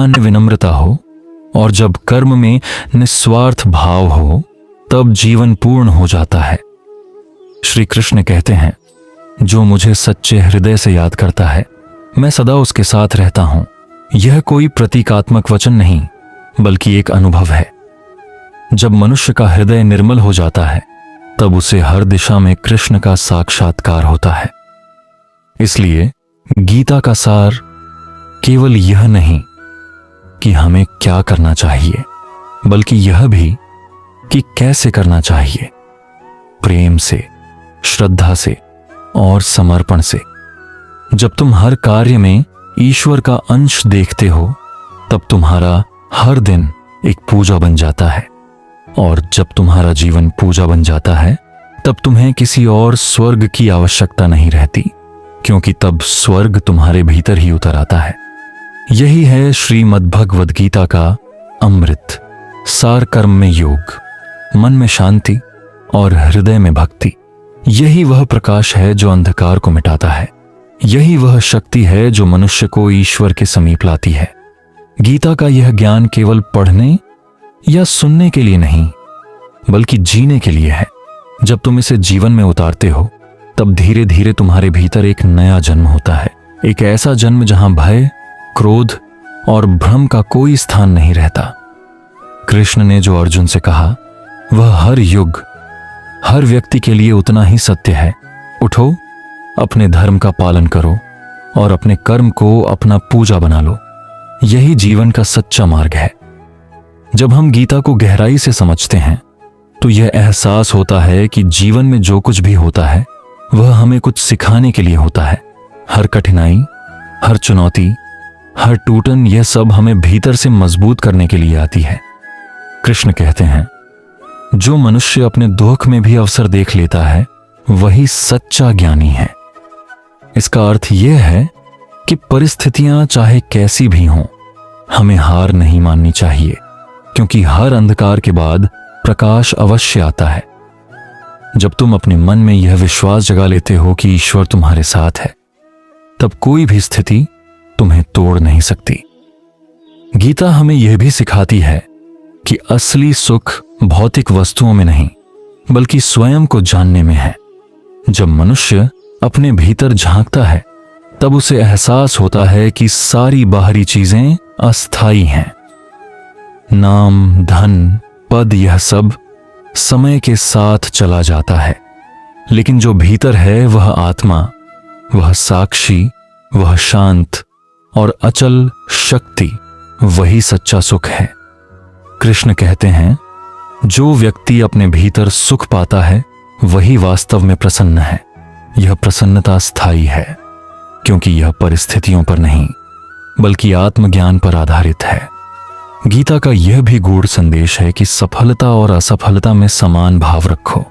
में विनम्रता हो, और जब कर्म में निस्वार्थ भाव हो, तब जीवन पूर्ण हो जाता है। श्री कृष्ण कहते हैं, जो मुझे सच्चे हृदय से याद करता है मैं सदा उसके साथ रहता हूं। यह कोई प्रतीकात्मक वचन नहीं बल्कि एक अनुभव है। जब मनुष्य का हृदय निर्मल हो जाता है तब उसे हर दिशा में कृष्ण का साक्षात्कार होता है। इसलिए गीता का सार केवल यह नहीं कि हमें क्या करना चाहिए, बल्कि यह भी कि कैसे करना चाहिए, प्रेम से, श्रद्धा से और समर्पण से। जब तुम हर कार्य में ईश्वर का अंश देखते हो तब तुम्हारा हर दिन एक पूजा बन जाता है, और जब तुम्हारा जीवन पूजा बन जाता है तब तुम्हें किसी और स्वर्ग की आवश्यकता नहीं रहती, क्योंकि तब स्वर्ग तुम्हारे भीतर ही उतर आता है। यही है श्रीमद् भगवद गीता का अमृत सार। कर्म में योग, मन में शांति और हृदय में भक्ति। यही वह प्रकाश है जो अंधकार को मिटाता है। यही वह शक्ति है जो मनुष्य को ईश्वर के समीप लाती है। गीता का यह ज्ञान केवल पढ़ने या सुनने के लिए नहीं बल्कि जीने के लिए है। जब तुम इसे जीवन में उतारते हो तब धीरे धीरे तुम्हारे भीतर एक नया जन्म होता है, एक ऐसा जन्म जहां भय, क्रोध और भ्रम का कोई स्थान नहीं रहता। कृष्ण ने जो अर्जुन से कहा वह हर युग, हर व्यक्ति के लिए उतना ही सत्य है। उठो, अपने धर्म का पालन करो और अपने कर्म को अपना पूजा बना लो। यही जीवन का सच्चा मार्ग है। जब हम गीता को गहराई से समझते हैं तो यह एहसास होता है कि जीवन में जो कुछ भी होता है वह हमें कुछ सिखाने के लिए होता है। हर कठिनाई, हर चुनौती, हर टूटन, यह सब हमें भीतर से मजबूत करने के लिए आती है। कृष्ण कहते हैं, जो मनुष्य अपने दुख में भी अवसर देख लेता है वही सच्चा ज्ञानी है। इसका अर्थ यह है कि परिस्थितियां चाहे कैसी भी हों, हमें हार नहीं माननी चाहिए, क्योंकि हर अंधकार के बाद प्रकाश अवश्य आता है। जब तुम अपने मन में यह विश्वास जगा लेते हो कि ईश्वर तुम्हारे साथ है, तब कोई भी स्थिति तुम्हें तोड़ नहीं सकती। गीता हमें यह भी सिखाती है कि असली सुख भौतिक वस्तुओं में नहीं, बल्कि स्वयं को जानने में है। जब मनुष्य अपने भीतर झांकता है, तब उसे एहसास होता है कि सारी बाहरी चीजें अस्थायी हैं। नाम, धन, पद, यह सब समय के साथ चला जाता है, लेकिन जो भीतर है वह आत्मा, वह साक्षी, वह शांत और अचल शक्ति, वही सच्चा सुख है। कृष्ण कहते हैं, जो व्यक्ति अपने भीतर सुख पाता है वही वास्तव में प्रसन्न है। यह प्रसन्नता स्थायी है, क्योंकि यह परिस्थितियों पर नहीं, बल्कि आत्मज्ञान पर आधारित है। गीता का यह भी गूढ़ संदेश है कि सफलता और असफलता में समान भाव रखो।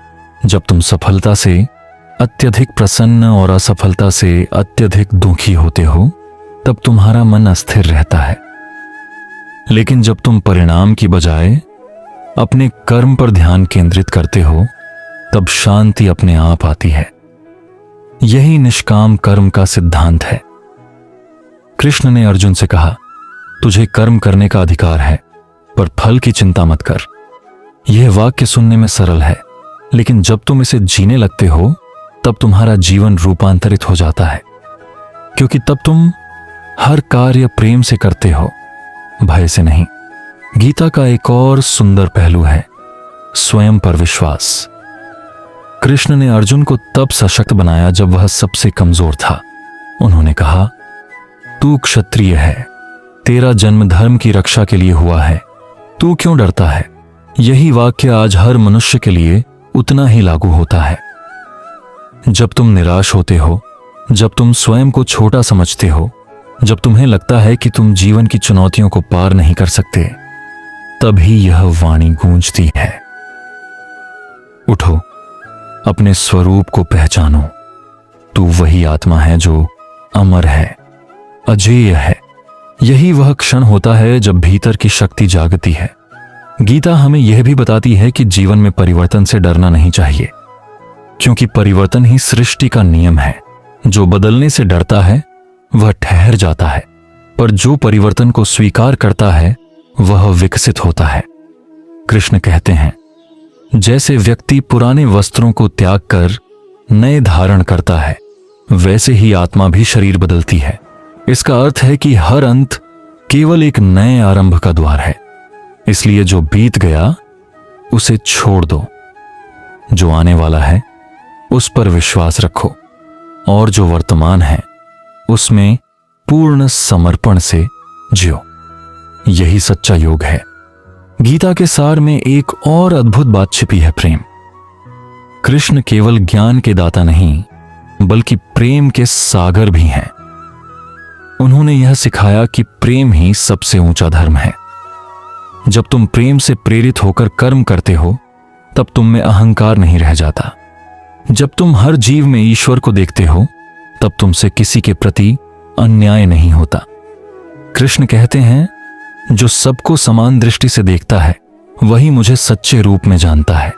जब तुम सफलता से अत्यधिक प्रसन्न और असफलता से अत्यधिक दुखी होते हो, तब तुम्हारा मन अस्थिर रहता है। लेकिन जब तुम परिणाम की बजाय अपने कर्म पर ध्यान केंद्रित करते हो, तब शांति अपने आप आती है। यही निष्काम कर्म का सिद्धांत है। कृष्ण ने अर्जुन से कहा, तुझे कर्म करने का अधिकार है, पर फल की चिंता मत कर। यह वाक्य सुनने में सरल है, लेकिन जब तुम इसे जीने लगते हो, तब तुम्हारा जीवन रूपांतरित हो जाता है, क्योंकि तब तुम हर कार्य प्रेम से करते हो, भय से नहीं। गीता का एक और सुंदर पहलू है स्वयं पर विश्वास। कृष्ण ने अर्जुन को तब सशक्त बनाया जब वह सबसे कमजोर था। उन्होंने कहा, तू क्षत्रिय है, तेरा जन्म धर्म की रक्षा के लिए हुआ है, तू क्यों डरता है? यही वाक्य आज हर मनुष्य के लिए उतना ही लागू होता है। जब तुम निराश होते हो, जब तुम स्वयं को छोटा समझते हो, जब तुम्हें लगता है कि तुम जीवन की चुनौतियों को पार नहीं कर सकते, तभी यह वाणी गूंजती है, उठो, अपने स्वरूप को पहचानो। तू वही आत्मा है जो अमर है, अजेय है। यही वह क्षण होता है जब भीतर की शक्ति जागती है। गीता हमें यह भी बताती है कि जीवन में परिवर्तन से डरना नहीं चाहिए, क्योंकि परिवर्तन ही सृष्टि का नियम है। जो बदलने से डरता है वह ठहर जाता है, पर जो परिवर्तन को स्वीकार करता है वह विकसित होता है। कृष्ण कहते हैं, जैसे व्यक्ति पुराने वस्त्रों को त्याग कर नए धारण करता है, वैसे ही आत्मा भी शरीर बदलती है। इसका अर्थ है कि हर अंत केवल एक नए आरंभ का द्वार है। इसलिए जो बीत गया उसे छोड़ दो, जो आने वाला है उस पर विश्वास रखो, और जो वर्तमान है उसमें पूर्ण समर्पण से जियो। यही सच्चा योग है। गीता के सार में एक और अद्भुत बात छिपी है, प्रेम। कृष्ण केवल ज्ञान के दाता नहीं, बल्कि प्रेम के सागर भी हैं। उन्होंने यह सिखाया कि प्रेम ही सबसे ऊंचा धर्म है। जब तुम प्रेम से प्रेरित होकर कर्म करते हो, तब तुम में अहंकार नहीं रह जाता। जब तुम हर जीव में ईश्वर को देखते हो, तब तुमसे किसी के प्रति अन्याय नहीं होता। कृष्ण कहते हैं, जो सबको समान दृष्टि से देखता है वही मुझे सच्चे रूप में जानता है।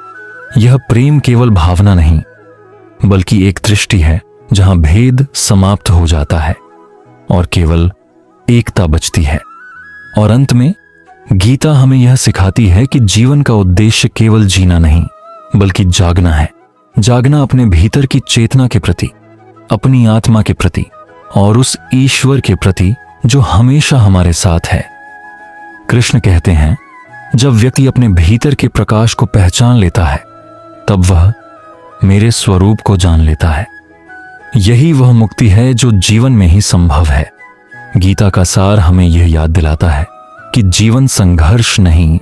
यह प्रेम केवल भावना नहीं, बल्कि एक दृष्टि है जहां भेद समाप्त हो जाता है और केवल एकता बचती है। और अंत में गीता हमें यह सिखाती है कि जीवन का उद्देश्य केवल जीना नहीं, बल्कि जागना है। जागना अपने भीतर की चेतना के प्रति, अपनी आत्मा के प्रति और उस ईश्वर के प्रति जो हमेशा हमारे साथ है। कृष्ण कहते हैं, जब व्यक्ति अपने भीतर के प्रकाश को पहचान लेता है, तब वह मेरे स्वरूप को जान लेता है। यही वह मुक्ति है जो जीवन में ही संभव है। गीता का सार हमें यह याद दिलाता है कि जीवन संघर्ष नहीं,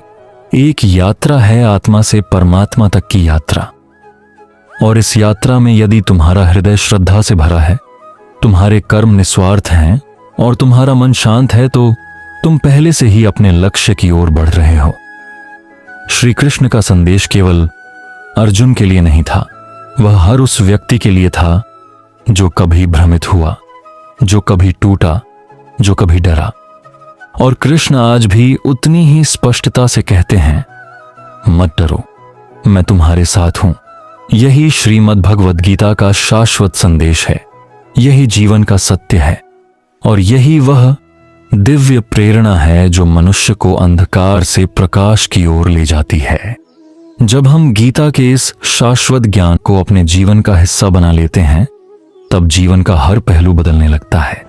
एक यात्रा है, आत्मा से परमात्मा तक की यात्रा। और इस यात्रा में यदि तुम्हारा हृदय श्रद्धा से भरा है, तुम्हारे कर्म निस्वार्थ हैं और तुम्हारा मन शांत है, तो तुम पहले से ही अपने लक्ष्य की ओर बढ़ रहे हो। श्री कृष्ण का संदेश केवल अर्जुन के लिए नहीं था, वह हर उस व्यक्ति के लिए था जो कभी भ्रमित हुआ, जो कभी टूटा, जो कभी डरा। और कृष्ण आज भी उतनी ही स्पष्टता से कहते हैं, मत डरो, मैं तुम्हारे साथ हूं। यही श्रीमद् भगवद गीता का शाश्वत संदेश है, यही जीवन का सत्य है और यही वह दिव्य प्रेरणा है जो मनुष्य को अंधकार से प्रकाश की ओर ले जाती है। जब हम गीता के इस शाश्वत ज्ञान को अपने जीवन का हिस्सा बना लेते हैं, तब जीवन का हर पहलू बदलने लगता है।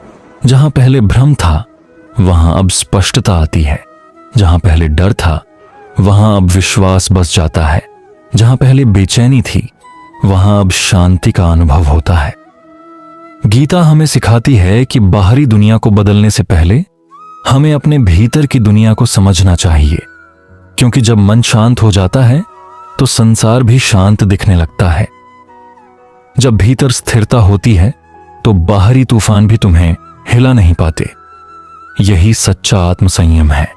जहां पहले भ्रम था, वहां अब स्पष्टता आती है। जहां पहले डर था, वहां अब विश्वास बस जाता है। जहां पहले बेचैनी थी, वहां अब शांति का अनुभव होता है। गीता हमें सिखाती है कि बाहरी दुनिया को बदलने से पहले हमें अपने भीतर की दुनिया को समझना चाहिए, क्योंकि जब मन शांत हो जाता है तो संसार भी शांत दिखने लगता है। जब भीतर स्थिरता होती है तो बाहरी तूफान भी तुम्हें हिला नहीं पाते। यही सच्चा आत्मसंयम है।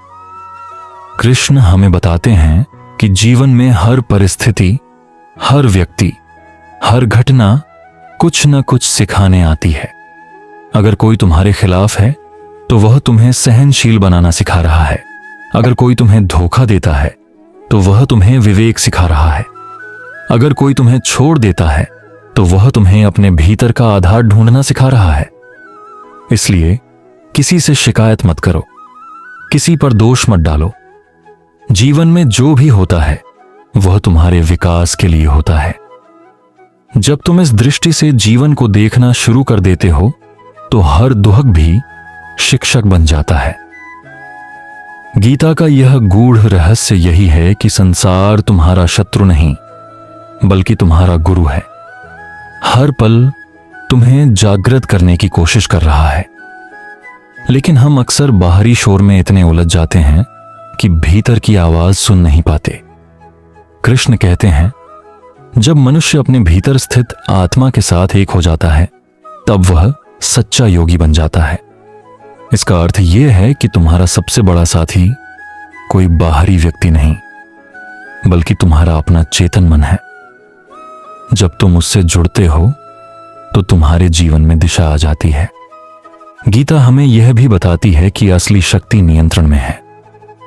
कृष्ण हमें बताते हैं कि जीवन में हर परिस्थिति, हर व्यक्ति, हर घटना कुछ न कुछ सिखाने आती है। अगर कोई तुम्हारे खिलाफ है तो वह तुम्हें सहनशील बनाना सिखा रहा है। अगर कोई तुम्हें धोखा देता है तो वह तुम्हें विवेक सिखा रहा है। अगर कोई तुम्हें छोड़ देता है तो वह तुम्हें अपने भीतर का आधार ढूंढना सिखा रहा है। इसलिए किसी से शिकायत मत करो, किसी पर दोष मत डालो। जीवन में जो भी होता है वह तुम्हारे विकास के लिए होता है। जब तुम इस दृष्टि से जीवन को देखना शुरू कर देते हो तो हर दुहक भी शिक्षक बन जाता है। गीता का यह गूढ़ रहस्य यही है कि संसार तुम्हारा शत्रु नहीं, बल्कि तुम्हारा गुरु है। हर पल तुम्हें जागृत करने की कोशिश कर रहा है। लेकिन हम अक्सर बाहरी शोर में इतने उलझ जाते हैं कि भीतर की आवाज सुन नहीं पाते। कृष्ण कहते हैं, जब मनुष्य अपने भीतर स्थित आत्मा के साथ एक हो जाता है, तब वह सच्चा योगी बन जाता है। इसका अर्थ यह है कि तुम्हारा सबसे बड़ा साथी कोई बाहरी व्यक्ति नहीं, बल्कि तुम्हारा अपना चेतन मन है। जब तुम उससे जुड़ते हो तो तुम्हारे जीवन में दिशा आ जाती है। गीता हमें यह भी बताती है कि असली शक्ति नियंत्रण में है,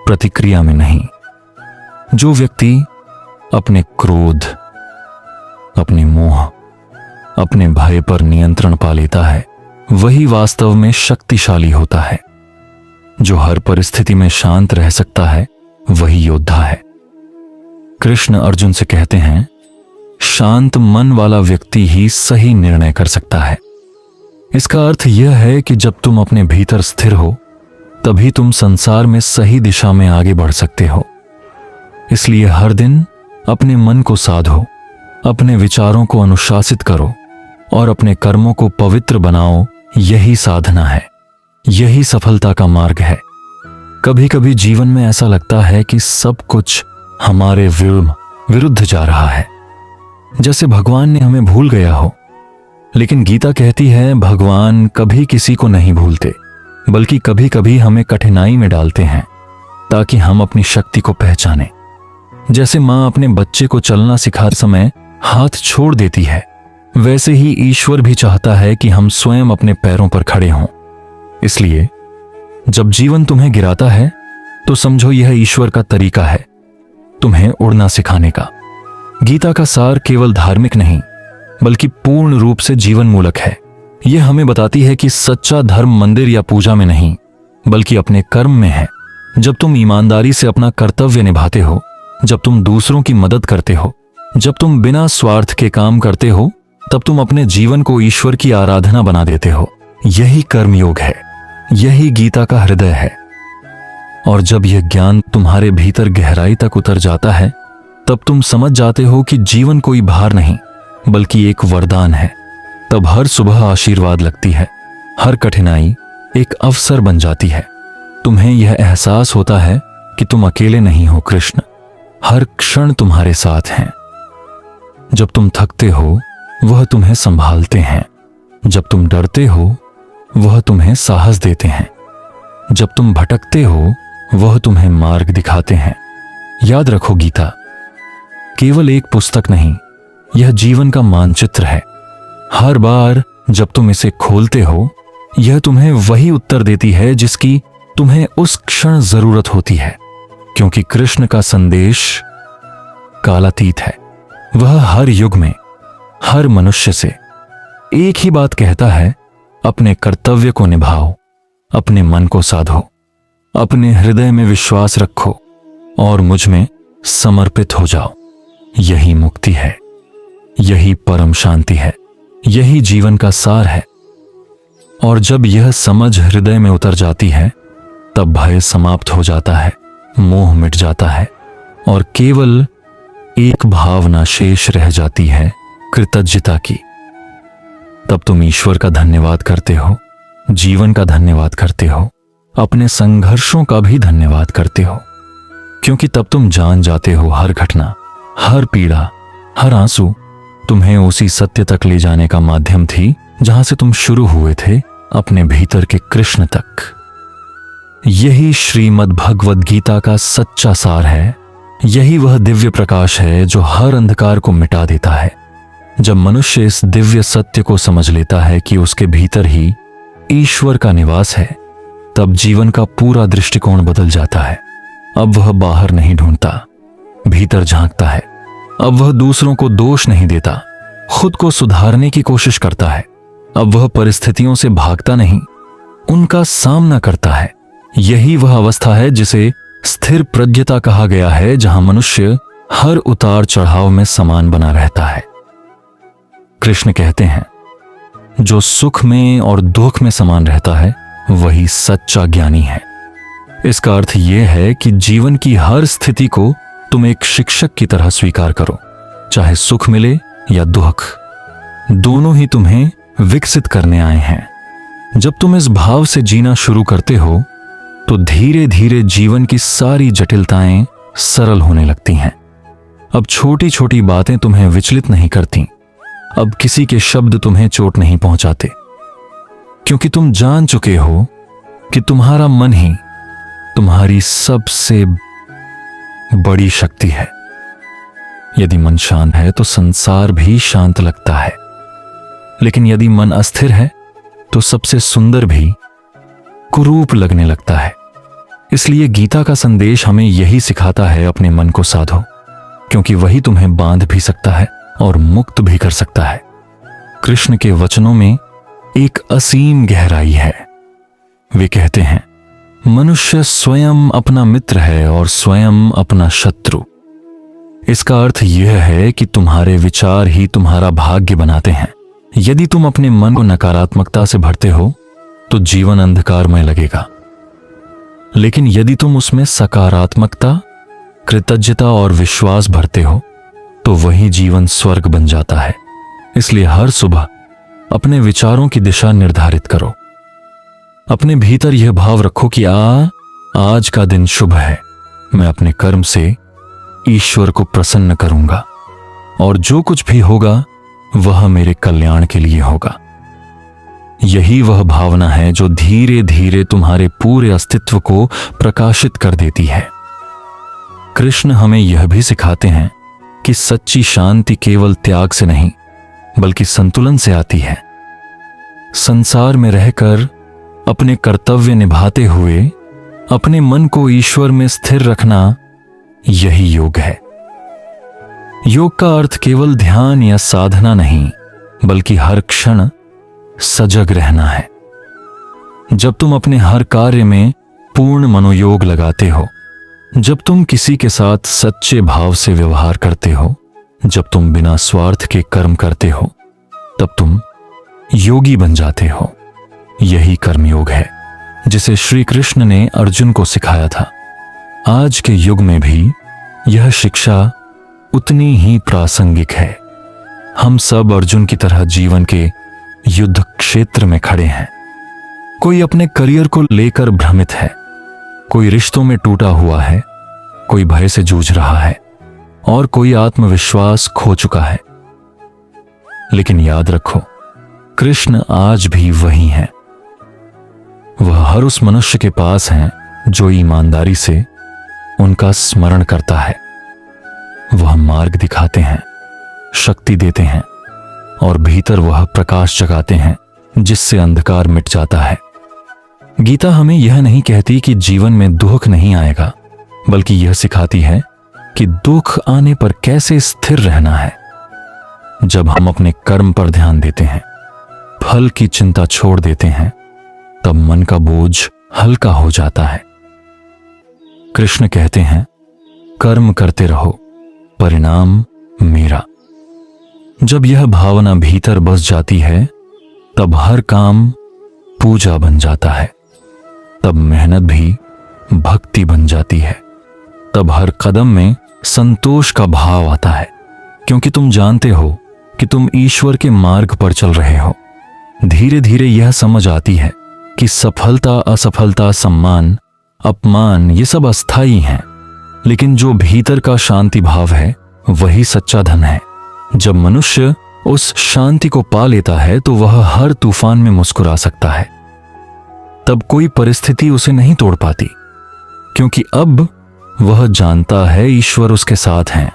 प्रतिक्रिया में नहीं। जो व्यक्ति अपने क्रोध, अपने मोह, अपने भय पर नियंत्रण पा लेता है, वही वास्तव में शक्तिशाली होता है। जो हर परिस्थिति में शांत रह सकता है, वही योद्धा है। कृष्ण अर्जुन से कहते हैं, शांत मन वाला व्यक्ति ही सही निर्णय कर सकता है। इसका अर्थ यह है कि जब तुम अपने भीतर स्थिर हो, तभी तुम संसार में सही दिशा में आगे बढ़ सकते हो। इसलिए हर दिन अपने मन को साधो, अपने विचारों को अनुशासित करो और अपने कर्मों को पवित्र बनाओ। यही साधना है, यही सफलता का मार्ग है। कभी कभी जीवन में ऐसा लगता है कि सब कुछ हमारे विरुद्ध जा रहा है, जैसे भगवान ने हमें भूल गया हो। लेकिन गीता कहती है, भगवान कभी किसी को नहीं भूलते, बल्कि कभी कभी हमें कठिनाई में डालते हैं ताकि हम अपनी शक्ति को पहचानें। जैसे मां अपने बच्चे को चलना सिखाते समय हाथ छोड़ देती है, वैसे ही ईश्वर भी चाहता है कि हम स्वयं अपने पैरों पर खड़े हों। इसलिए जब जीवन तुम्हें गिराता है तो समझो यह ईश्वर का तरीका है तुम्हें उड़ना सिखाने का। गीता का सार केवल धार्मिक नहीं, बल्कि पूर्ण रूप से जीवन मूलक है। यह हमें बताती है कि सच्चा धर्म मंदिर या पूजा में नहीं, बल्कि अपने कर्म में है। जब तुम ईमानदारी से अपना कर्तव्य निभाते हो, जब तुम दूसरों की मदद करते हो, जब तुम बिना स्वार्थ के काम करते हो, तब तुम अपने जीवन को ईश्वर की आराधना बना देते हो। यही कर्मयोग है, यही गीता का हृदय है। और जब यह ज्ञान तुम्हारे भीतर गहराई तक उतर जाता है, तब तुम समझ जाते हो कि जीवन कोई भार नहीं, बल्कि एक वरदान है। तब हर सुबह आशीर्वाद लगती है, हर कठिनाई एक अवसर बन जाती है। तुम्हें यह एहसास होता है कि तुम अकेले नहीं हो, कृष्ण हर क्षण तुम्हारे साथ हैं। जब तुम थकते हो, वह तुम्हें संभालते हैं। जब तुम डरते हो, वह तुम्हें साहस देते हैं। जब तुम भटकते हो, वह तुम्हें मार्ग दिखाते हैं। याद रखो, गीता केवल एक पुस्तक नहीं, यह जीवन का मानचित्र है। हर बार जब तुम इसे खोलते हो, यह तुम्हें वही उत्तर देती है जिसकी तुम्हें उस क्षण जरूरत होती है, क्योंकि कृष्ण का संदेश कालातीत है। वह हर युग में हर मनुष्य से एक ही बात कहता है, अपने कर्तव्य को निभाओ, अपने मन को साधो, अपने हृदय में विश्वास रखो और मुझ में समर्पित हो जाओ। यही मुक्ति है, यही परम शांति है, यही जीवन का सार है। और जब यह समझ हृदय में उतर जाती है, तब भय समाप्त हो जाता है, मोह मिट जाता है और केवल एक भावना शेष रह जाती है, कृतज्ञता की। तब तुम ईश्वर का धन्यवाद करते हो, जीवन का धन्यवाद करते हो, अपने संघर्षों का भी धन्यवाद करते हो, क्योंकि तब तुम जान जाते हो हर घटना, हर पीड़ा, हर आंसू तुम्हें उसी सत्य तक ले जाने का माध्यम थी जहां से तुम शुरू हुए थे, अपने भीतर के कृष्ण तक। यही श्रीमद् भगवद गीता का सच्चा सार है। यही वह दिव्य प्रकाश है जो हर अंधकार को मिटा देता है। जब मनुष्य इस दिव्य सत्य को समझ लेता है कि उसके भीतर ही ईश्वर का निवास है, तब जीवन का पूरा दृष्टिकोण बदल जाता है। अब वह बाहर नहीं ढूंढता, भीतर झांकता है। अब वह दूसरों को दोष नहीं देता, खुद को सुधारने की कोशिश करता है। अब वह परिस्थितियों से भागता नहीं, उनका सामना करता है। यही वह अवस्था है जिसे स्थिर प्रज्ञता कहा गया है, जहां मनुष्य हर उतार चढ़ाव में समान बना रहता है। कृष्ण कहते हैं, जो सुख में और दुख में समान रहता है वही सच्चा ज्ञानी है। इसका अर्थ यह है कि जीवन की हर स्थिति को तुम एक शिक्षक की तरह स्वीकार करो, चाहे सुख मिले या दुख, दोनों ही तुम्हें विकसित करने आए हैं। जब तुम इस भाव से जीना शुरू करते हो तो धीरे धीरे जीवन की सारी जटिलताएं सरल होने लगती हैं। अब छोटी छोटी बातें तुम्हें विचलित नहीं करती, अब किसी के शब्द तुम्हें चोट नहीं पहुंचाते, क्योंकि तुम जान चुके हो कि तुम्हारा मन ही तुम्हारी सबसे बड़ी शक्ति है। यदि मन शांत है तो संसार भी शांत लगता है, लेकिन यदि मन अस्थिर है तो सबसे सुंदर भी कुरूप लगने लगता है। इसलिए गीता का संदेश हमें यही सिखाता है, अपने मन को साधो, क्योंकि वही तुम्हें बांध भी सकता है और मुक्त भी कर सकता है। कृष्ण के वचनों में एक असीम गहराई है। वे कहते हैं, मनुष्य स्वयं अपना मित्र है और स्वयं अपना शत्रु। इसका अर्थ यह है कि तुम्हारे विचार ही तुम्हारा भाग्य बनाते हैं। यदि तुम अपने मन को नकारात्मकता से भरते हो तो जीवन अंधकारमय लगेगा, लेकिन यदि तुम उसमें सकारात्मकता, कृतज्ञता और विश्वास भरते हो तो वही जीवन स्वर्ग बन जाता है। इसलिए हर सुबह अपने विचारों की दिशा निर्धारित करो। अपने भीतर यह भाव रखो कि आज का दिन शुभ है, मैं अपने कर्म से ईश्वर को प्रसन्न करूंगा और जो कुछ भी होगा वह मेरे कल्याण के लिए होगा। यही वह भावना है जो धीरे धीरे तुम्हारे पूरे अस्तित्व को प्रकाशित कर देती है। कृष्ण हमें यह भी सिखाते हैं कि सच्ची शांति केवल त्याग से नहीं बल्कि संतुलन से आती है। संसार में रहकर अपने कर्तव्य निभाते हुए अपने मन को ईश्वर में स्थिर रखना, यही योग है। योग का अर्थ केवल ध्यान या साधना नहीं बल्कि हर क्षण सजग रहना है। जब तुम अपने हर कार्य में पूर्ण मनोयोग लगाते हो, जब तुम किसी के साथ सच्चे भाव से व्यवहार करते हो, जब तुम बिना स्वार्थ के कर्म करते हो, तब तुम योगी बन जाते हो। यही कर्मयोग है जिसे श्री कृष्ण ने अर्जुन को सिखाया था। आज के युग में भी यह शिक्षा उतनी ही प्रासंगिक है। हम सब अर्जुन की तरह जीवन के युद्ध क्षेत्र में खड़े हैं। कोई अपने करियर को लेकर भ्रमित है, कोई रिश्तों में टूटा हुआ है, कोई भय से जूझ रहा है और कोई आत्मविश्वास खो चुका है। लेकिन याद रखो, कृष्ण आज भी वही है। वह हर उस मनुष्य के पास हैं जो ईमानदारी से उनका स्मरण करता है। वह मार्ग दिखाते हैं, शक्ति देते हैं और भीतर वह प्रकाश जगाते हैं जिससे अंधकार मिट जाता है। गीता हमें यह नहीं कहती कि जीवन में दुख नहीं आएगा, बल्कि यह सिखाती है कि दुख आने पर कैसे स्थिर रहना है। जब हम अपने कर्म पर ध्यान देते हैं, फल की चिंता छोड़ देते हैं, तब मन का बोझ हल्का हो जाता है। कृष्ण कहते हैं, कर्म करते रहो, परिणाम मेरा। जब यह भावना भीतर बस जाती है, तब हर काम पूजा बन जाता है, तब मेहनत भी भक्ति बन जाती है, तब हर कदम में संतोष का भाव आता है, क्योंकि तुम जानते हो कि तुम ईश्वर के मार्ग पर चल रहे हो। धीरे धीरे यह समझ आती है कि सफलता, असफलता, सम्मान, अपमान ये सब अस्थाई हैं, लेकिन जो भीतर का शांति भाव है वही सच्चा धन है। जब मनुष्य उस शांति को पा लेता है तो वह हर तूफान में मुस्कुरा सकता है। तब कोई परिस्थिति उसे नहीं तोड़ पाती, क्योंकि अब वह जानता है ईश्वर उसके साथ हैं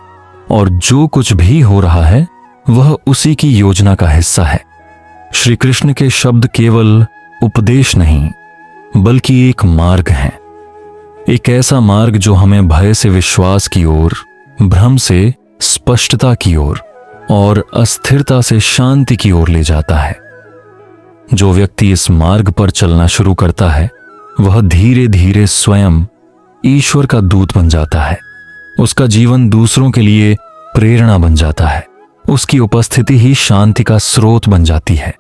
और जो कुछ भी हो रहा है वह उसी की योजना का हिस्सा है। श्री कृष्ण के शब्द केवल उपदेश नहीं, बल्कि एक मार्ग है, एक ऐसा मार्ग जो हमें भय से विश्वास की ओर, भ्रम से स्पष्टता की ओर और अस्थिरता से शांति की ओर ले जाता है। जो व्यक्ति इस मार्ग पर चलना शुरू करता है, वह धीरे धीरे स्वयं ईश्वर का दूत बन जाता है। उसका जीवन दूसरों के लिए प्रेरणा बन जाता है, उसकी उपस्थिति ही शांति का स्रोत बन जाती है।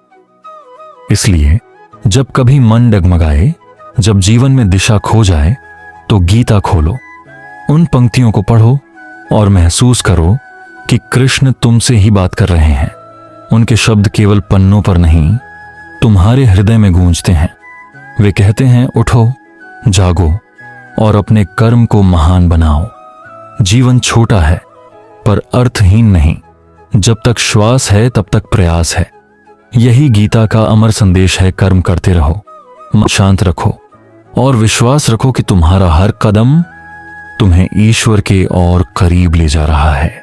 इसलिए जब कभी मन डगमगाए, जब जीवन में दिशा खो जाए, तो गीता खोलो, उन पंक्तियों को पढ़ो और महसूस करो कि कृष्ण तुमसे ही बात कर रहे हैं। उनके शब्द केवल पन्नों पर नहीं, तुम्हारे हृदय में गूंजते हैं। वे कहते हैं, उठो, जागो और अपने कर्म को महान बनाओ। जीवन छोटा है पर अर्थहीन नहीं। जब तक श्वास है तब तक प्रयास है। यही गीता का अमर संदेश है। कर्म करते रहो, मन शांत रखो और विश्वास रखो कि तुम्हारा हर कदम तुम्हें ईश्वर के और करीब ले जा रहा है।